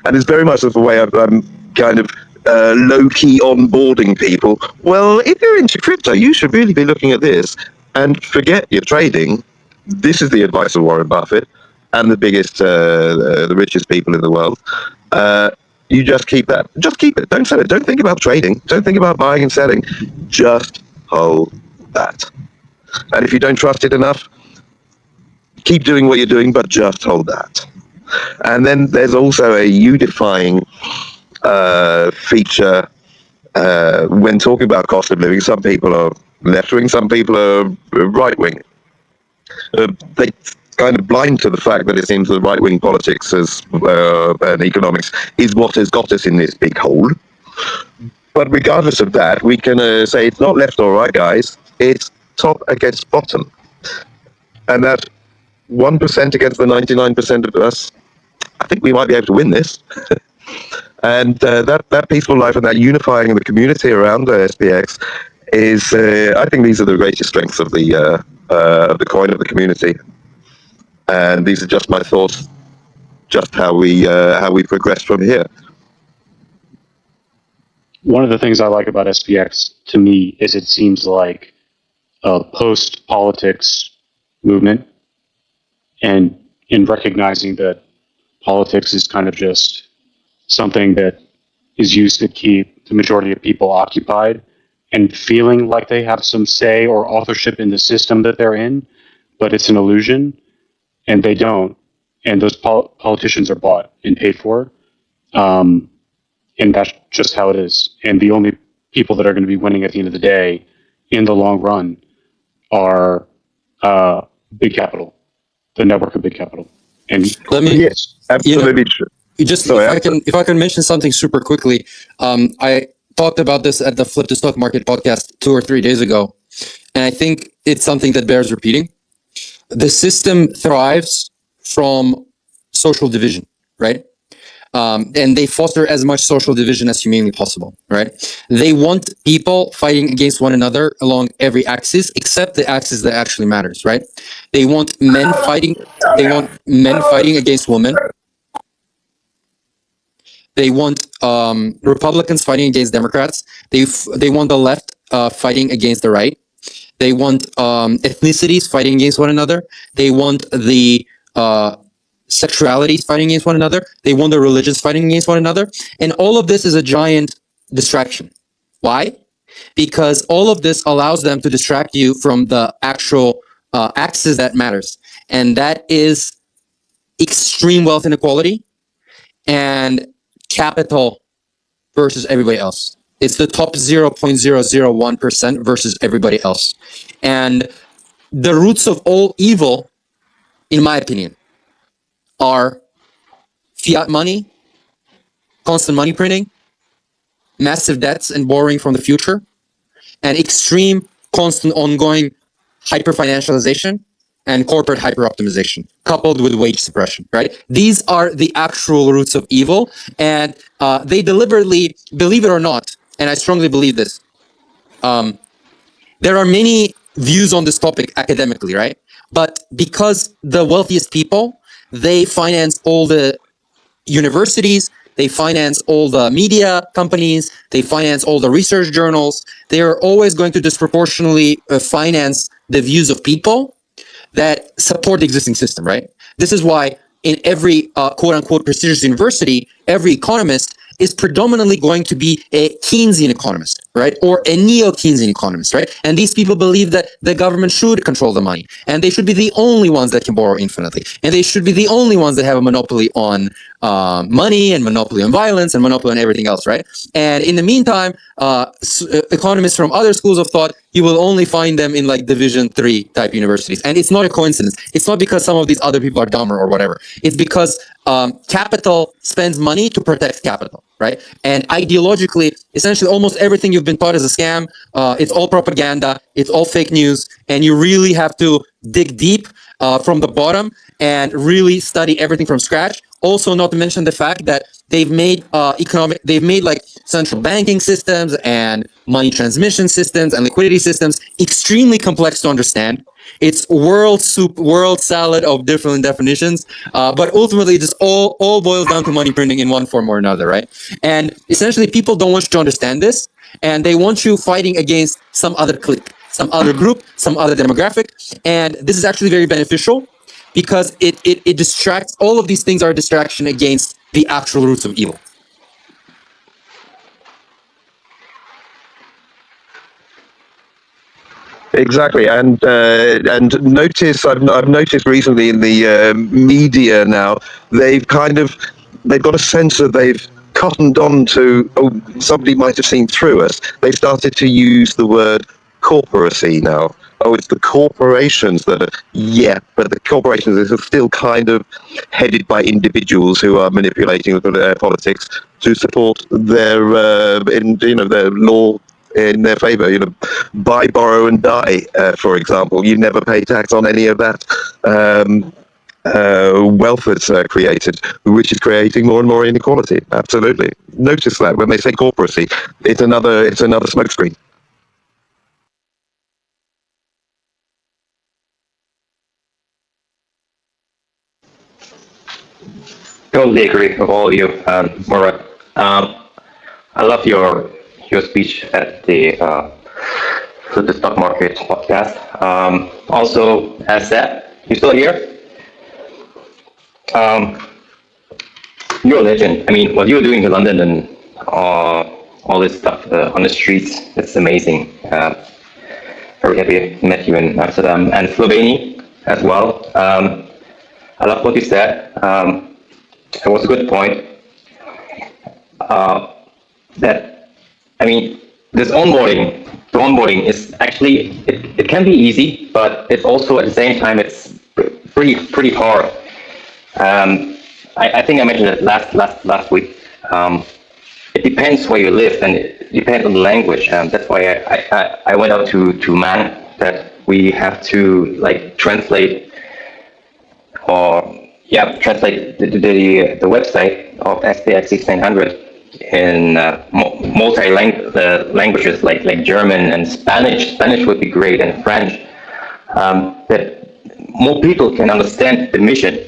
And it's very much the way I'm kind of low-key onboarding people. Well, if you're into crypto, you should really be looking at this. And forget your trading. This is the advice of Warren Buffett and the biggest, the richest people in the world. You just keep that. Just keep it. Don't sell it. Don't think about trading. Don't think about buying and selling. Just hold that. And if you don't trust it enough, keep doing what you're doing, but just hold that. And then there's also a unifying feature when talking about cost of living. Some people are left-wing, some people are right-wing. They kind of blind to the fact that it seems that right-wing politics and economics is what has got us in this big hole. But regardless of that, we can say it's not left or right, guys. It's top against bottom. And that 1% against the 99% of us, I think we might be able to win this. And that peaceful life and that unifying of the community around SPX is, I think these are the greatest strengths of the coin, of the community. And these are just my thoughts, just how we progress from here. One of the things I like about SPX, to me, is it seems like a post-politics movement, and in recognizing that politics is kind of just something that is used to keep the majority of people occupied and feeling like they have some say or authorship in the system that they're in, but it's an illusion, and they don't. And those politicians are bought and paid for. And that's just how it is. And the only people that are going to be winning at the end of the day, in the long run, are big capital, the network of big capital. And let me, yes, absolutely true. If I can mention something super quickly, I talked about this at the Flip the Stock Market podcast 2 or 3 days ago, and I think it's something that bears repeating. The system thrives from social division, right? And they foster as much social division as humanly possible, right? They want people fighting against one another along every axis, except the axis that actually matters, right? They want men fighting. They want men fighting against women. They want Republicans fighting against Democrats. They want the left fighting against the right. They want ethnicities fighting against one another. They want the sexualities fighting against one another. They want the religions fighting against one another. And all of this is a giant distraction. Why? Because all of this allows them to distract you from the actual axis that matters. And that is extreme wealth inequality and capital versus everybody else. It's the top 0.001% versus everybody else. And the roots of all evil, in my opinion, are fiat money, constant money printing, massive debts and borrowing from the future, and extreme, constant, ongoing hyper-financialization and corporate hyper-optimization, coupled with wage suppression, right? These are the actual roots of evil, and they deliberately, believe it or not, and I strongly believe this, there are many views on this topic academically, right? But because the wealthiest people, they finance all the universities, they finance all the media companies, they finance all the research journals, they are always going to disproportionately finance the views of people that support the existing system, right? This is why in every quote-unquote prestigious university, every economist is predominantly going to be a Keynesian economist, right? Or a neo-Keynesian economist, right? And these people believe that the government should control the money, and they should be the only ones that can borrow infinitely, and they should be the only ones that have a monopoly on money and monopoly on violence and monopoly on everything else, right? And in the meantime, economists from other schools of thought, you will only find them in like Division 3 type universities. And it's not a coincidence. It's not because some of these other people are dumber or whatever. It's because capital spends money to protect capital, right? And ideologically, essentially almost everything you've been taught is a scam. It's all propaganda. It's all fake news. And you really have to dig deep from the bottom and really study everything from scratch, Also, not to mention the fact that they've made like central banking systems and money transmission systems and liquidity systems extremely complex to understand. It's world salad of different definitions, but ultimately, this all boils down to money printing in one form or another, right? And essentially, people don't want you to understand this, and they want you fighting against some other clique, some other group, some other demographic, and this is actually very beneficial because it distracts. All of these things are a distraction against the actual roots of evil. Exactly, and notice I've noticed recently in the media now they've got a sense that they've cottoned on to, oh, somebody might have seen through us. They've started to use the word corporacy now. Oh, it's the corporations that are, yeah, but the corporations are still kind of headed by individuals who are manipulating politics to support their their law in their favor. Buy, borrow, and die, for example. You never pay tax on any of that wealth that's created, which is creating more and more inequality. Absolutely. Notice that when they say corporacy, it's another smokescreen. Totally agree with all of you, Murat. I love your speech at the for the stock market podcast. Also, as that, you still here? You're a legend. I mean, what you're doing in London and all this stuff on the streets, it's amazing. Very happy to met you in Amsterdam and Slovenia as well. I love what you said. It was a good point. That, I mean, the onboarding is actually, it can be easy, but it's also at the same time, it's pretty hard. I think I mentioned it last week. It depends where you live and it depends on the language. That's why I went out to Man, that we have to like translate translate the website of SPX6900 in languages like German and Spanish. Spanish would be great, and French. That more people can understand the mission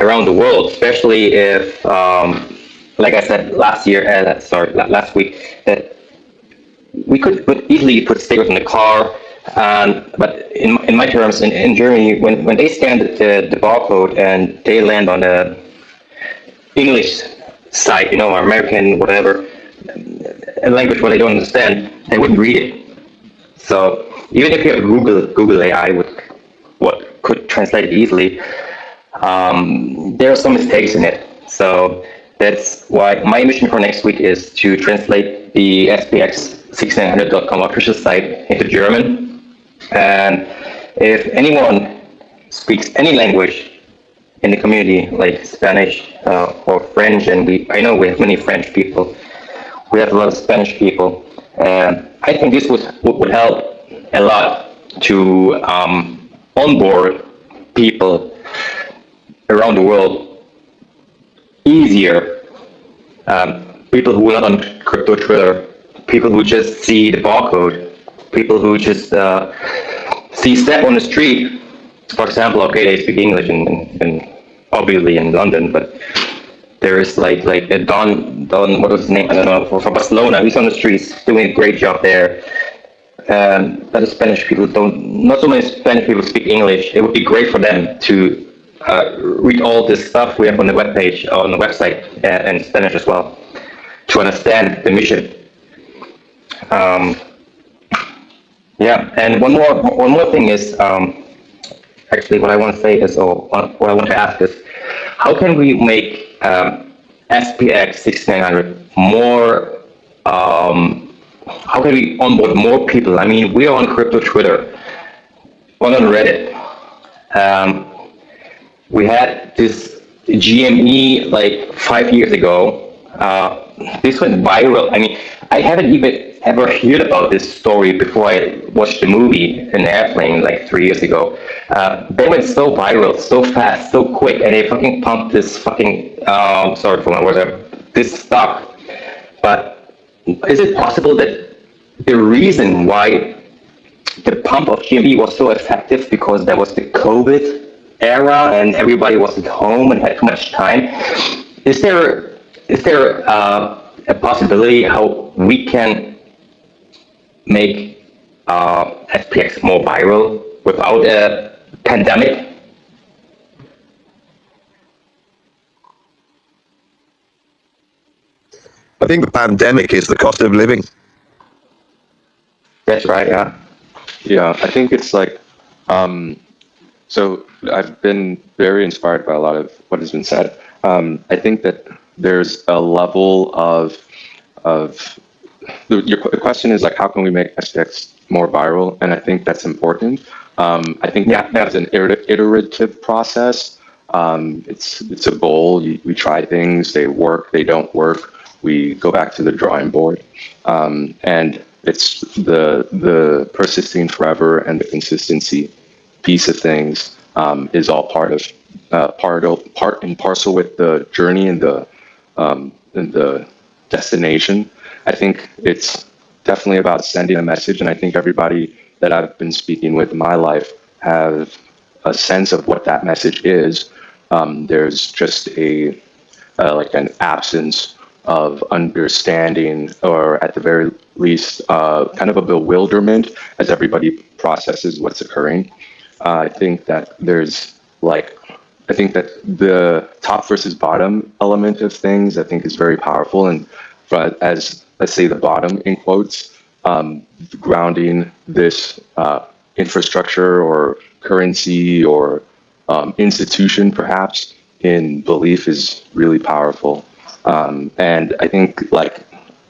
around the world, especially if, like I said last week, that we could easily put stickers in the car. But in my terms, in Germany, when they scan the barcode and they land on the English site, or American, whatever, a language where they don't understand, they wouldn't read it. So even if you have Google AI could translate it easily, there are some mistakes in it. So that's why my mission for next week is to translate the SPX6900.com official site into German. And if anyone speaks any language in the community, like Spanish or French, and I know we have many French people, we have a lot of Spanish people, I think this would help a lot to onboard people around the world easier. People who are not on crypto Twitter, people who just see the barcode, people who just see Step on the street. For example, okay, they speak English in obviously in London, but there is like a Don, what was his name? I don't know, from Barcelona. He's on the streets doing a great job there. But the Spanish people not so many Spanish people speak English. It would be great for them to read all this stuff we have on the webpage, on the website, in Spanish as well, to understand the mission. And one more thing is, actually what I want to say is, or what I want to ask is, how can we make SPX6900 more, how can we onboard more people? I mean, we are on crypto Twitter, on Reddit. We had this GME like 5 years ago. this went viral. I mean, I haven't even ever heard about this story before I watched the movie in Airplane like 3 years ago. They went so viral, so fast, so quick, and they fucking pumped this fucking, sorry for my words, this stock. But is it possible that the reason why the pump of GMB was so effective because there was the COVID era and everybody was at home and had too much time? Is there a possibility how we can make SPX more viral without a pandemic? I think the pandemic is the cost of living. That's right, yeah. Yeah, I think it's like, so I've been very inspired by a lot of what has been said. I think that there's a level of your question is like, how can we make SPX more viral? And I think that's important. I think that's an iterative process. It's a goal. We try things, they work, they don't work. We go back to the drawing board. And it's the persisting forever and the consistency piece of things is all part and parcel with the journey and the destination. I think it's definitely about sending a message, and I think everybody that I've been speaking with in my life have a sense of what that message is. There's just like an absence of understanding, or at the very least, kind of a bewilderment as everybody processes what's occurring. I think that I think that the top versus bottom element of things, I think, is very powerful. And as, let's say, the bottom, in quotes, grounding this infrastructure or currency or institution, perhaps, in belief is really powerful. And I think, like,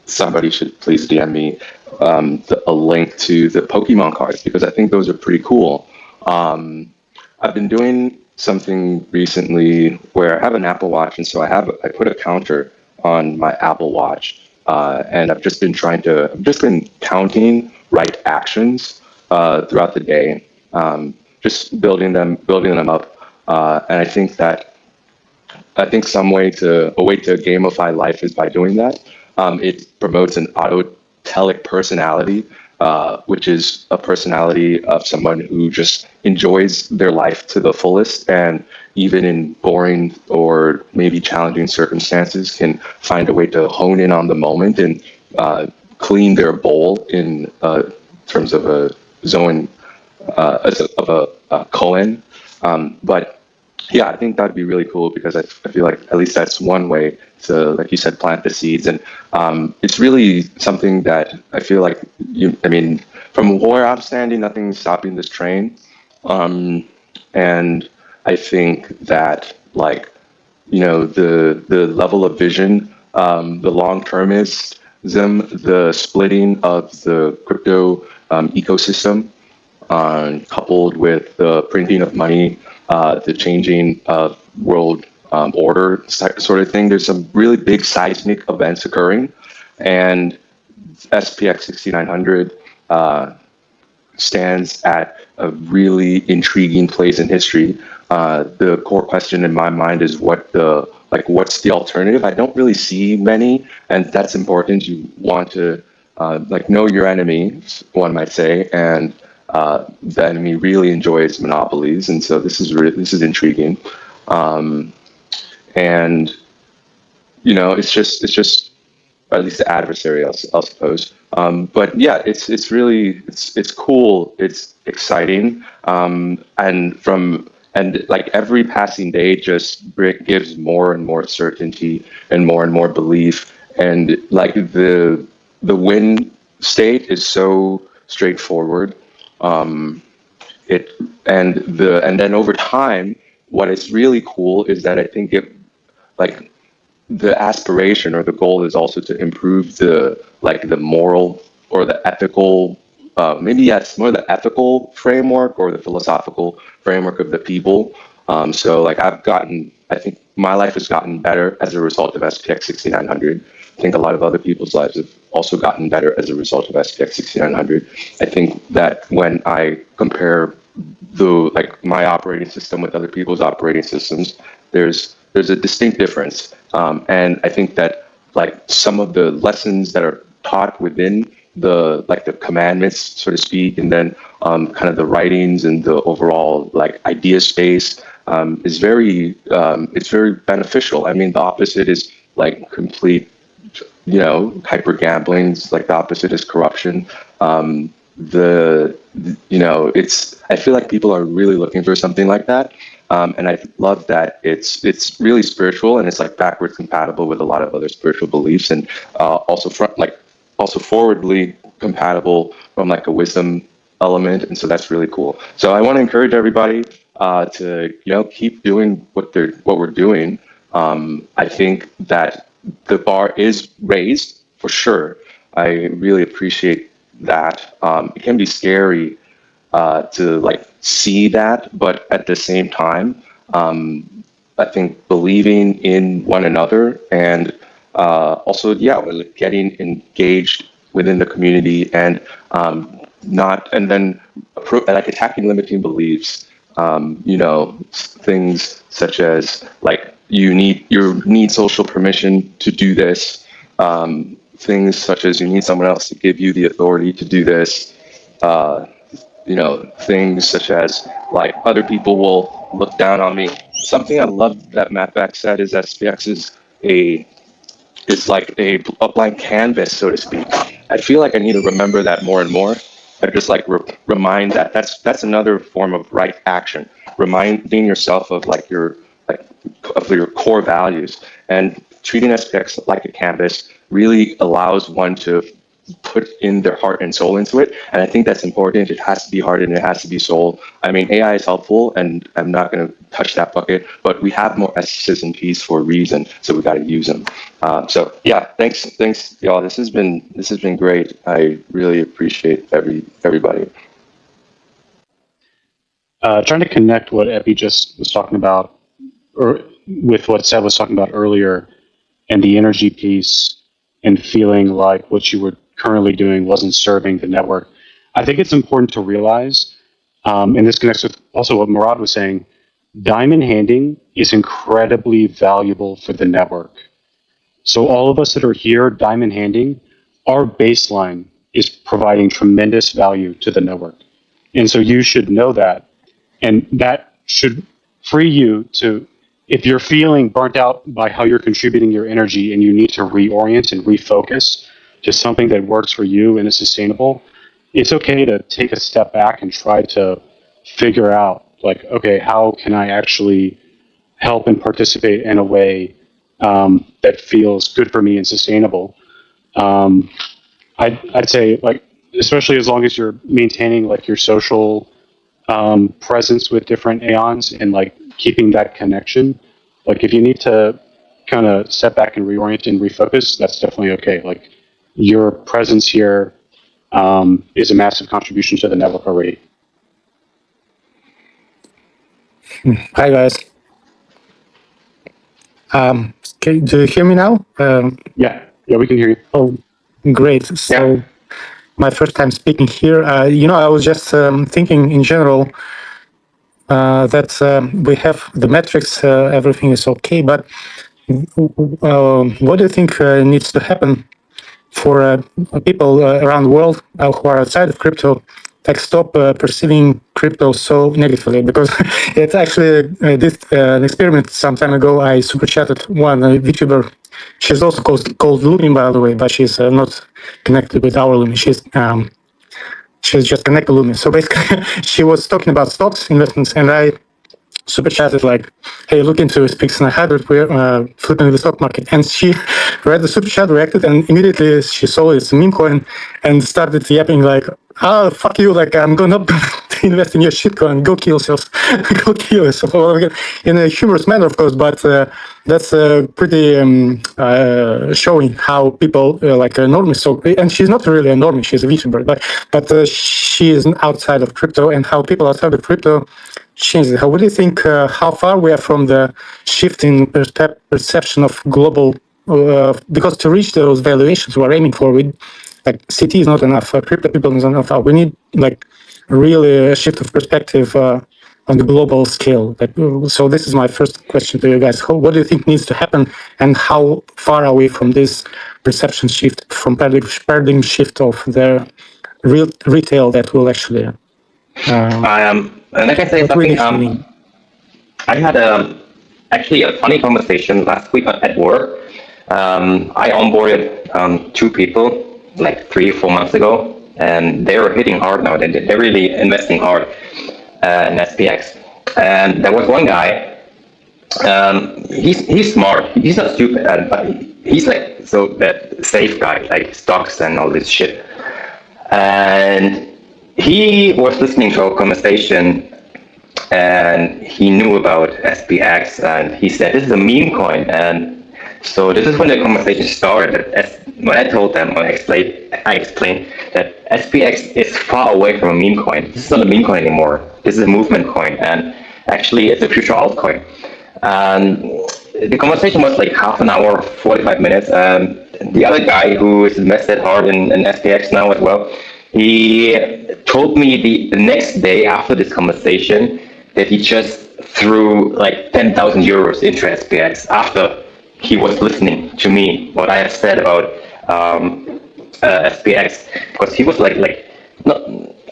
somebody should please DM me a link to the Pokemon cards, because I think those are pretty cool. I've been doing something recently where I have an Apple Watch, and so I put a counter on my Apple Watch, and I've just been counting right actions throughout the day, just building them up, and I think a way to gamify life is by doing that. It promotes an autotelic personality, which is a personality of someone who just enjoys their life to the fullest, and even in boring or maybe challenging circumstances can find a way to hone in on the moment and clean their bowl in terms of a zone, of a koan. But yeah, I think that'd be really cool, because I feel like at least that's one way to, like you said, plant the seeds. And it's really something that I feel like, from where I'm standing, nothing's stopping this train. And I think that, like, the level of vision, the long-termism, the splitting of the crypto ecosystem, coupled with the printing of money, the changing of world order sort of thing. There's some really big seismic events occurring, and SPX6900 stands at a really intriguing place in history. The core question in my mind is what's the alternative? I don't really see many, and that's important. You want to know your enemy, one might say, and the enemy really enjoys monopolies, and so this is intriguing, and it's just at least the adversary, I'll suppose. But yeah, it's really cool, it's exciting, and like every passing day just gives more and more certainty and more belief, and like the win state is so straightforward. And then over time, what is really cool is that I think the aspiration or the goal is also to improve the moral or the ethical, it's more the ethical framework or the philosophical framework of the people. So like I've gotten, I think my life has gotten better as a result of SPX6900. I think a lot of other people's lives have also gotten better as a result of SPX6900. I think that when I compare my operating system with other people's operating systems, there's a distinct difference. And I think that some of the lessons that are taught within the commandments, so to speak, and then kind of the writings and the overall idea space is very beneficial. I mean, the opposite is complete, hyper gambling. The opposite is corruption. I feel like people are really looking for something like that. And I love that it's really spiritual, and it's backwards compatible with a lot of other spiritual beliefs, and also forwardly compatible from a wisdom element. And so that's really cool. So I want to encourage everybody to keep doing what we're doing. I think that the bar is raised for sure. I really appreciate that. It can be scary to see that, but at the same time, I think believing in one another, and also getting engaged within the community, and then attacking limiting beliefs. Things such as you need social permission to do this. Things such as you need someone else to give you the authority to do this. Things such as other people will look down on me. Something I love that Mattback said is SPX is like a blank canvas, so to speak. I feel like I need to remember that more and more. I just remind that's another form of right action. Reminding yourself of your core values, and treating SPX like a canvas really allows one to put in their heart and soul into it. And I think that's important. It has to be heart and it has to be soul. I mean, AI is helpful, and I'm not going to touch that bucket, but we have more S's and P's for a reason, so we got to use them. So yeah, thanks y'all. This has been great. I really appreciate everybody. Trying to connect what Epi just was talking about, or with what Seb was talking about earlier, and the energy piece, and feeling like what you were currently doing wasn't serving the network. I think it's important to realize, and this connects with also what Murad was saying, diamond handing is incredibly valuable for the network. So all of us that are here diamond handing, our baseline is providing tremendous value to the network. And so you should know that. And that should free you to, if you're feeling burnt out by how you're contributing your energy and you need to reorient and refocus to something that works for you and is sustainable, it's okay to take a step back and try to figure out, okay, how can I actually help and participate in a way that feels good for me and sustainable? I'd say, especially as long as you're maintaining your social presence with different Aeons and keeping that connection. If you need to kind of step back and reorient and refocus, that's definitely okay. Your presence here is a massive contribution to the network already. Hi guys. Do you hear me now? Yeah, we can hear you. Oh, great. So my first time speaking here. I was just thinking in general that we have the metrics, everything is okay, but what do you think needs to happen for people around the world who are outside of crypto, stop perceiving crypto so negatively? Because it's actually did an experiment some time ago. I super chatted one VTuber. She's also called Lumi, by the way, but she's not connected with our Lumi. She's just connected Lumi. So basically, she was talking about stocks investments, and I super chatted hey, look into SPX900, we're flipping the stock market. And she read the super chat, reacted, and immediately she saw it's a meme coin and started yapping oh, fuck you, I'm not gonna invest in your shitcoin, go kill yourself, go kill yourself. In a humorous manner, of course, but that's pretty showing how people like a normie. So, and she's not really a normie; she's a VC bird, but she is outside of crypto, and how people outside of crypto changes. How would you think? How far we are from the shift in perception of global? Because to reach those valuations we're aiming for, we like CT is not enough. Crypto people is not enough. We need like really a shift of perspective on the global scale. So this is my first question to you guys. What do you think needs to happen, and how far are we from this perception shift, from paradigm shift of the real retail that will actually? And I can say something. I had actually a funny conversation last week at work. I onboarded 2 people like 3 or 4 months ago, and they were hitting hard now. They're really investing hard in SPX. And there was one guy. He's smart. He's not stupid, but he's like that safe guy, like stocks and all this shit. And he was listening to our conversation. And he knew about SPX, and he said, this is a meme coin. And so this is when the conversation started. When I told them, I explained that SPX is far away from a meme coin. This is not a meme coin anymore. This is a movement coin, and actually it's a future altcoin. And the conversation was like half an hour, 45 minutes. The other guy who is invested hard in SPX now as well, he told me the next day after this conversation that he just threw like 10,000 euros into SPX after he was listening to me, what I have said about SPX, because he was like not,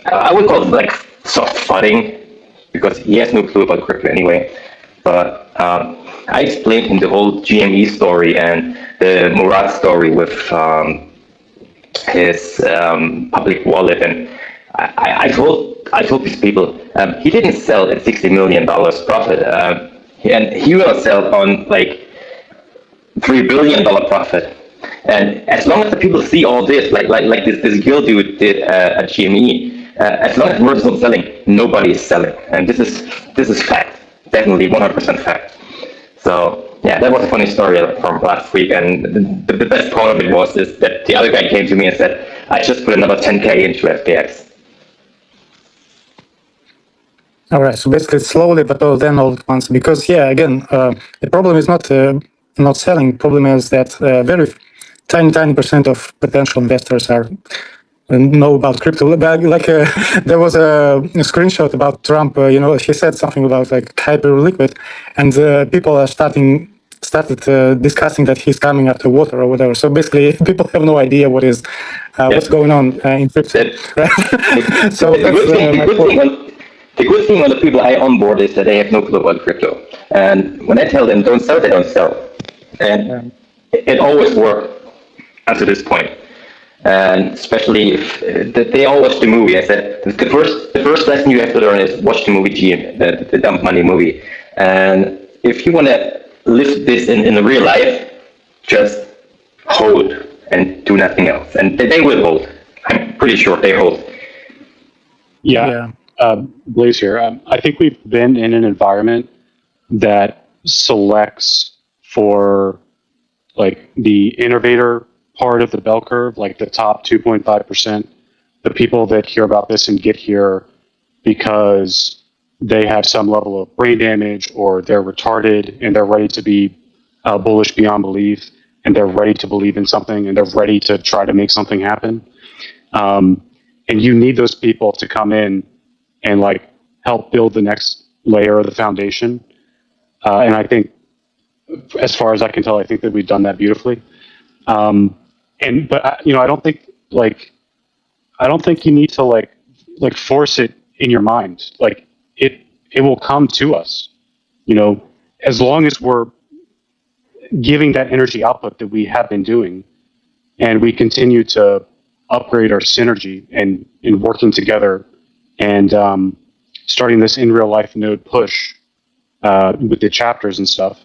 I would call it like soft fudding, because he has no clue about crypto anyway. But I explained him the whole GME story and the Murat story with his public wallet, and I told these people he didn't sell at $60 million profit, and he will sell on like $3 billion profit. And as long as the people see all this, like this Gil dude did at GME, as long as Murat is not selling, nobody is selling, and this is fact, definitely 100% fact. So. Yeah, that was a funny story from last week, and the best part of it was that the other guy came to me and said, I just put another 10K into SPX. All right, so basically slowly, but then all at once. Because yeah, again, the problem is not selling. The problem is that very tiny percent of potential investors know about crypto. Like there was a screenshot about Trump. He said something about like hyper liquid, and people are started discussing that he's coming after water or whatever. So basically, people have no idea what's going on in crypto. So the good thing on the people I onboard is that they have no clue about crypto. And when I tell them don't sell, they don't sell. And it always worked up to this point. And especially if they all watch the movie. I said the first lesson you have to learn is watch the movie the Dump Money movie. And if you want to live this in the real life, just hold and do nothing else. And they will hold. I'm pretty sure they hold. Yeah. Blaze here. I think we've been in an environment that selects for like the innovator part of the bell curve, like the top 2.5%, the people that hear about this and get here because they have some level of brain damage or they're retarded and they're ready to be bullish beyond belief and they're ready to believe in something and they're ready to try to make something happen. And you need those people to come in and like help build the next layer of the foundation. And I think, as far as I can tell, I think that we've done that beautifully. But I don't think you need to like force it in your mind. Like it will come to us, as long as we're giving that energy output that we have been doing, and we continue to upgrade our synergy and in working together and starting this in real life node push with the chapters and stuff.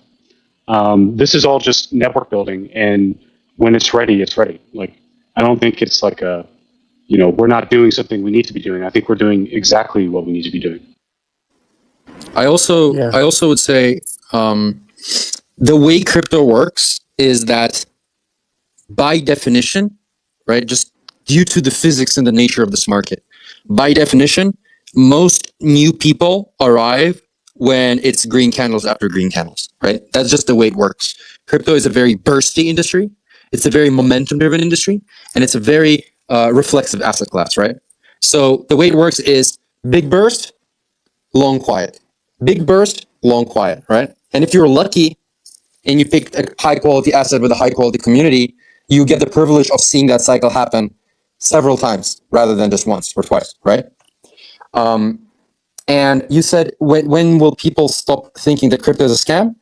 This is all just network building, and when it's ready, it's ready. Like I don't think it's like a we're not doing something we need to be doing. I think we're doing exactly what we need to be doing. I also would say the way crypto works is that by definition, right, just due to the physics and the nature of this market, by definition, most new people arrive when it's green candles after green candles, right? That's just the way it works. Crypto is a very bursty industry. It's a very momentum driven industry, and it's a very reflexive asset class, right? So the way it works is big burst, long quiet. Big burst, long quiet, right? And if you're lucky and you pick a high quality asset with a high quality community, you get the privilege of seeing that cycle happen several times rather than just once or twice, right? And you said, when will people stop thinking that crypto is a scam?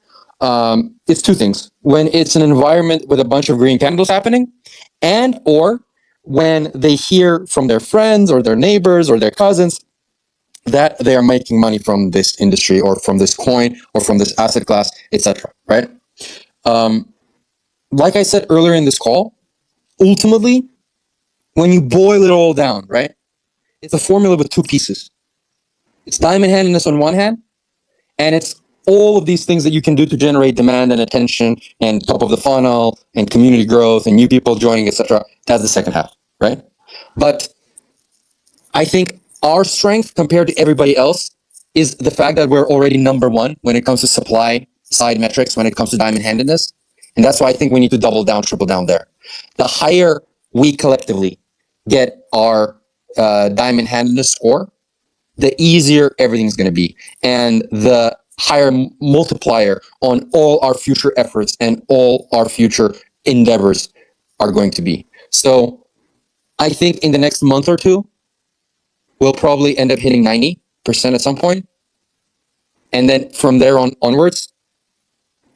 It's two things. When it's an environment with a bunch of green candles happening, and or when they hear from their friends or their neighbors or their cousins that they are making money from this industry or from this coin or from this asset class, etc. Right? Like I said earlier in this call, ultimately, when you boil it all down, right, it's a formula with two pieces. It's diamond handedness on one hand, and it's all of these things that you can do to generate demand and attention and top of the funnel and community growth and new people joining, etc. That's the second half, right? But I think our strength compared to everybody else is the fact that we're already number one when it comes to supply side metrics, when it comes to diamond handedness. And that's why I think we need to double down, triple down there. The higher we collectively get our diamond handedness score, the easier everything's going to be. And the higher multiplier on all our future efforts and all our future endeavors are going to be. So I think in the next month or two, we'll probably end up hitting 90% at some point. And then from there onwards,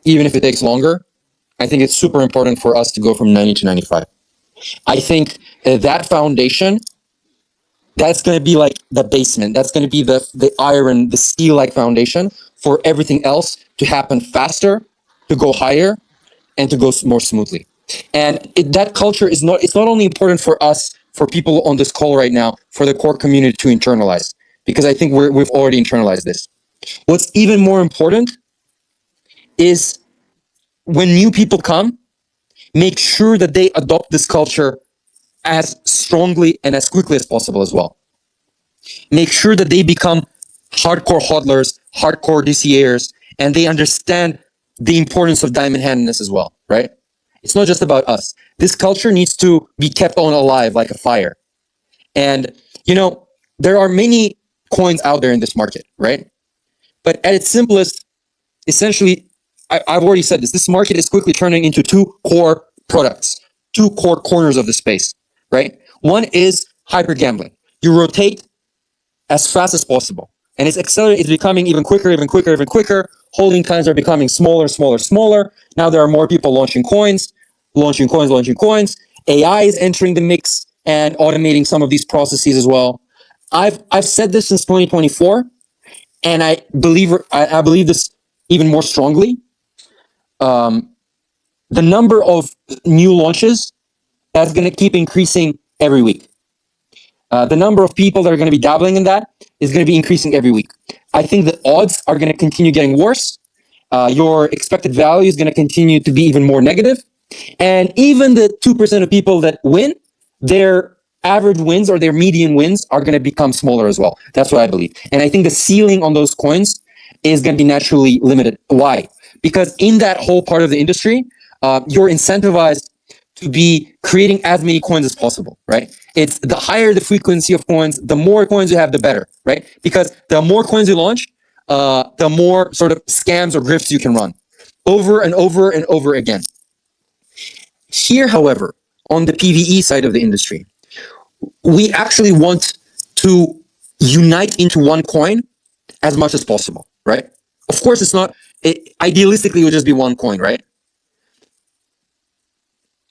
even if it takes longer, I think it's super important for us to go from 90 to 95. I think that foundation, that's going to be like the basement. That's going to be the iron, the steel-like foundation for everything else to happen faster, to go higher, and to go more smoothly. And that culture is not, it's not only important for us, for people on this call right now, for the core community to internalize, because I think we've already internalized this. What's even more important is when new people come, make sure that they adopt this culture as strongly and as quickly as possible as well. Make sure that they become hardcore hodlers, hardcore DCAers, and they understand the importance of diamond handedness as well, right? It's not just about us. This culture needs to be kept on alive like a fire. And, there are many coins out there in this market, right? But at its simplest, essentially, I've already said this market is quickly turning into two core products, two core corners of the space, right? One is hyper gambling. You rotate as fast as possible. And it's accelerating, it's becoming even quicker. Holding times are becoming smaller. Now there are more people launching coins. AI is entering the mix and automating some of these processes as well. I've said this since 2024, and I believe this even more strongly. The number of new launches that's going to keep increasing every week. The number of people that are going to be dabbling in that is going to be increasing every week. I think the odds are going to continue getting worse. Your expected value is going to continue to be even more negative. And even the 2% of people that win, their average wins or their median wins are going to become smaller as well. That's what I believe. And I think the ceiling on those coins is going to be naturally limited. Why? Because in that whole part of the industry, you're incentivized to be creating as many coins as possible, right? It's the higher the frequency of coins, the more coins you have, the better, right? Because the more coins you launch, the more sort of scams or grifts you can run over and over and over again. Here, however, on the PvE side of the industry, we actually want to unite into one coin as much as possible, right? Of course, it's not, idealistically, it would just be one coin, right?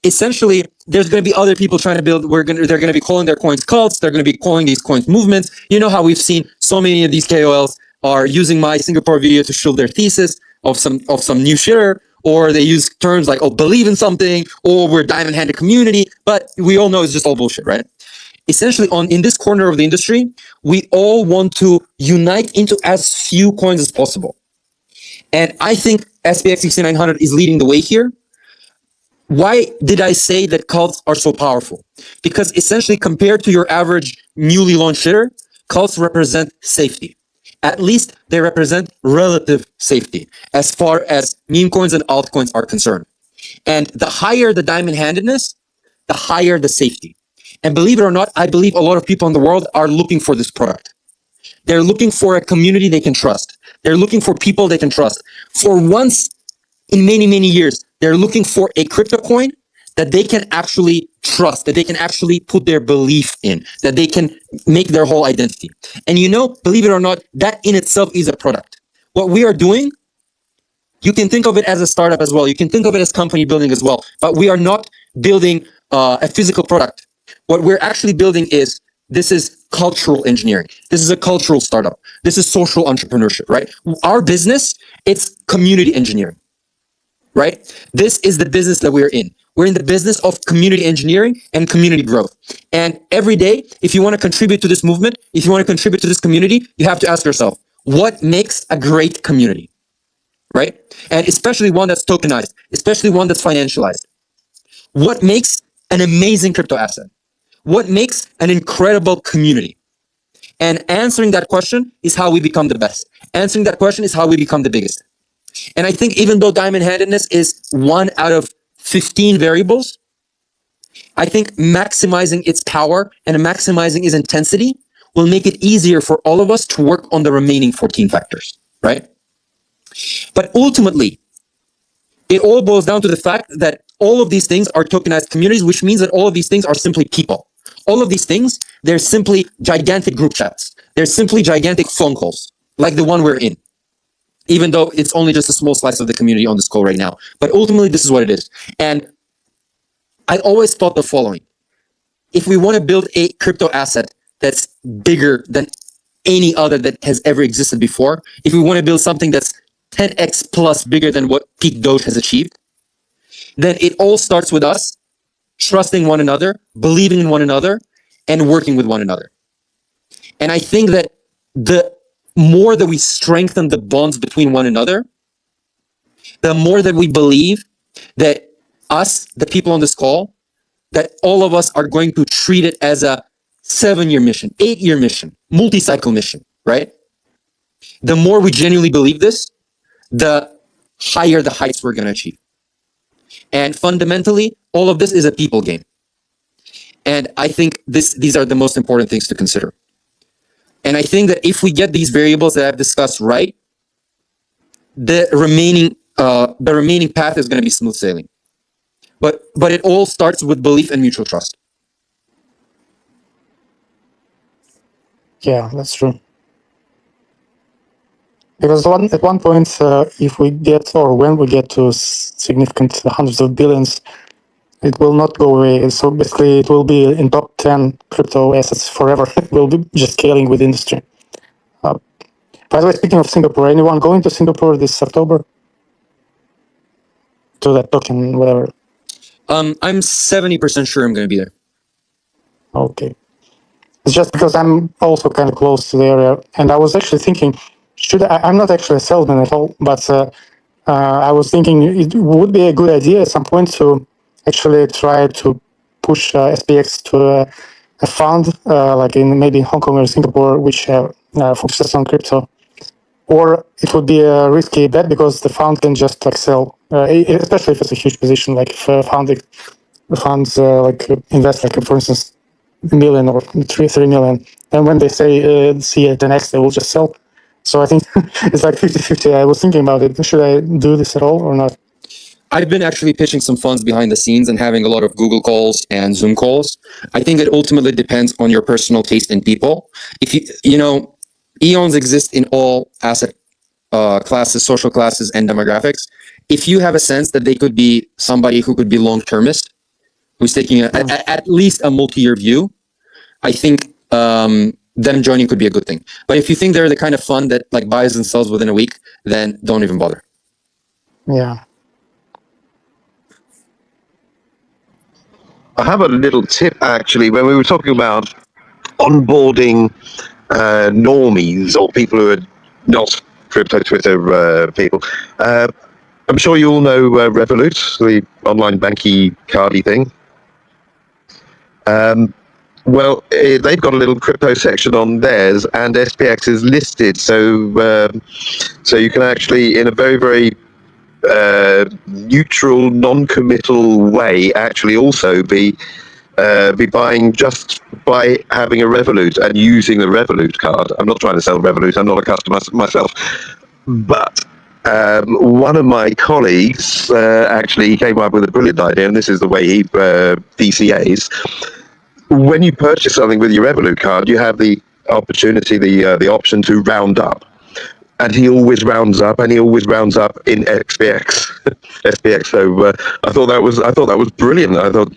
Essentially, there's going to be other people trying to build, they're going to be calling their coins cults, they're going to be calling these coins movements. You know how we've seen so many of these KOLs are using my Singapore video to shield their thesis of some new shitter, or they use terms like, believe in something, or we're diamond-handed community, but we all know it's just all bullshit, right? essentially in this corner of the industry, we all want to unite into as few coins as possible. And I think SPX6900 is leading the way here. Why did I say that cults are so powerful? Because essentially, compared to your average newly launched shitter, cults represent safety. At least they represent relative safety as far as meme coins and altcoins are concerned. And the higher the diamond handedness, the higher the safety. And believe it or not, I believe a lot of people in the world are looking for this product. They're looking for a community they can trust. They're looking for people they can trust. For once in many, many years, they're looking for a crypto coin that they can actually trust, that they can actually put their belief in, that they can make their whole identity. And you know, believe it or not, that in itself is a product. What we are doing, you can think of it as a startup as well. You can think of it as company building as well. But we are not building a physical product. What we're actually building is, this is cultural engineering. This is a cultural startup. This is social entrepreneurship, right? Our business, it's community engineering, right? This is the business that we're in. We're in the business of community engineering and community growth. And every day, if you want to contribute to this movement, if you want to contribute to this community, you have to ask yourself, what makes a great community, right? And especially one that's tokenized, especially one that's financialized. What makes an amazing crypto asset? What makes an incredible community? And answering that question is how we become the best. Answering that question is how we become the biggest. And I think even though diamond handedness is 1 out of 15 variables, I think maximizing its power and maximizing its intensity will make it easier for all of us to work on the remaining 14 factors, right? But ultimately, it all boils down to the fact that all of these things are tokenized communities, which means that all of these things are simply people. All of these things, they're simply gigantic group chats. They're simply gigantic phone calls, like the one we're in, even though it's only just a small slice of the community on this call right now. But ultimately, this is what it is. And I always thought the following. If we want to build a crypto asset that's bigger than any other that has ever existed before, if we want to build something that's 10x plus bigger than what Peak Doge has achieved, then it all starts with us trusting one another, believing in one another, and working with one another. And I think that the more that we strengthen the bonds between one another, the more that we believe that us, the people on this call, that all of us are going to treat it as a 7-year mission, 8-year mission, multi-cycle mission, right? The more we genuinely believe this, the higher the heights we're going to achieve. And fundamentally, all of this is a people game. And I think these are the most important things to consider. And I think that if we get these variables that I've discussed right, the remaining path is going to be smooth sailing. But it all starts with belief and mutual trust. Yeah, that's true. Because at one point, if we get, or when we get to significant hundreds of billions, it will not go away. So basically, it will be in top 10 crypto assets forever. It will be just scaling with industry. By the way, speaking of Singapore, anyone going to Singapore this October? To that token, whatever. I'm 70% sure I'm going to be there. Okay. It's just because I'm also kind of close to the area, and I was actually thinking, I'm not actually a salesman at all, but I was thinking it would be a good idea at some point to actually try to push SPX to a fund, like in maybe Hong Kong or Singapore, which focuses on crypto. Or it would be a risky bet because the fund can just like sell, especially if it's a huge position, like if the funds like invest, like for instance, $1 million or 3 million, and when they say see it the next, they will just sell. So I think it's like 50-50. I was thinking about it. Should I do this at all or not? I've been actually pitching some funds behind the scenes and having a lot of Google calls and Zoom calls. I think it ultimately depends on your personal taste in people. If you know, Aeons exist in all asset classes, social classes, and demographics. If you have a sense that they could be somebody who could be long-termist, who's taking at least a multi-year view, I think them joining could be a good thing. But if you think they're the kind of fund that like buys and sells within a week, then don't even bother. Yeah. I have a little tip actually. When we were talking about onboarding normies or people who are not crypto Twitter people, I'm sure you all know Revolut, the online banky cardy thing. They've got a little crypto section on theirs, and SPX is listed, so you can actually, in a very, very neutral, non-committal way, actually also be buying just by having a Revolut and using the Revolut card. I'm not trying to sell Revolut. I'm not a customer myself, but one of my colleagues actually came up with a brilliant idea, and this is the way he DCAs. When you purchase something with your Revolut card, you have the opportunity, the option to round up. And he always rounds up, and he always rounds up in SPX. SPX. So I thought that was brilliant. I thought,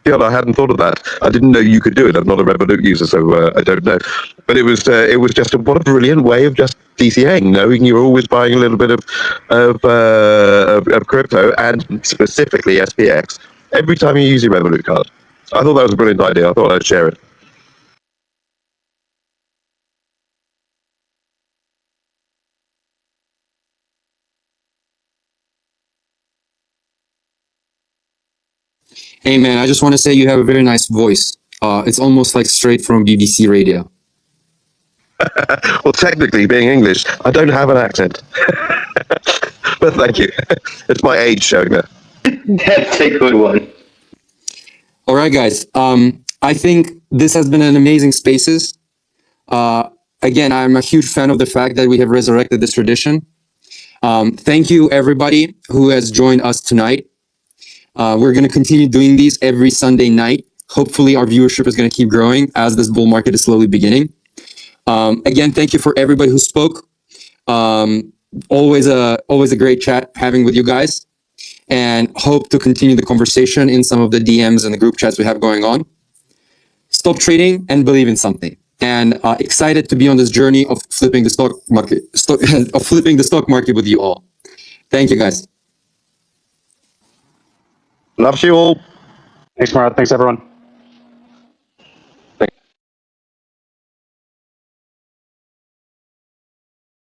God, I hadn't thought of that. I didn't know you could do it. I'm not a Revolut user, so I don't know. But it was just what a brilliant way of just DCAing, knowing you're always buying a little bit of crypto, and specifically SPX, every time you use your Revolut card. I thought that was a brilliant idea. I thought I'd share it. Hey man, I just want to say you have a very nice voice. It's almost like straight from BBC radio. Well, technically, being English, I don't have an accent. But thank you. It's my age showing there. That's a good one. All right, guys. I think this has been an amazing spaces. Again, I'm a huge fan of the fact that we have resurrected this tradition. Thank you, everybody who has joined us tonight. We're going to continue doing these every Sunday night. Hopefully, our viewership is going to keep growing as this bull market is slowly beginning. Again, thank you for everybody who spoke. Always a great chat having with you guys, and hope to continue the conversation in some of the DMs and the group chats we have going on. Stop trading and believe in something. And excited to be on this journey of flipping the stock market with you all. Thank you, guys. Love you all. Thanks, Marat. Thanks, everyone.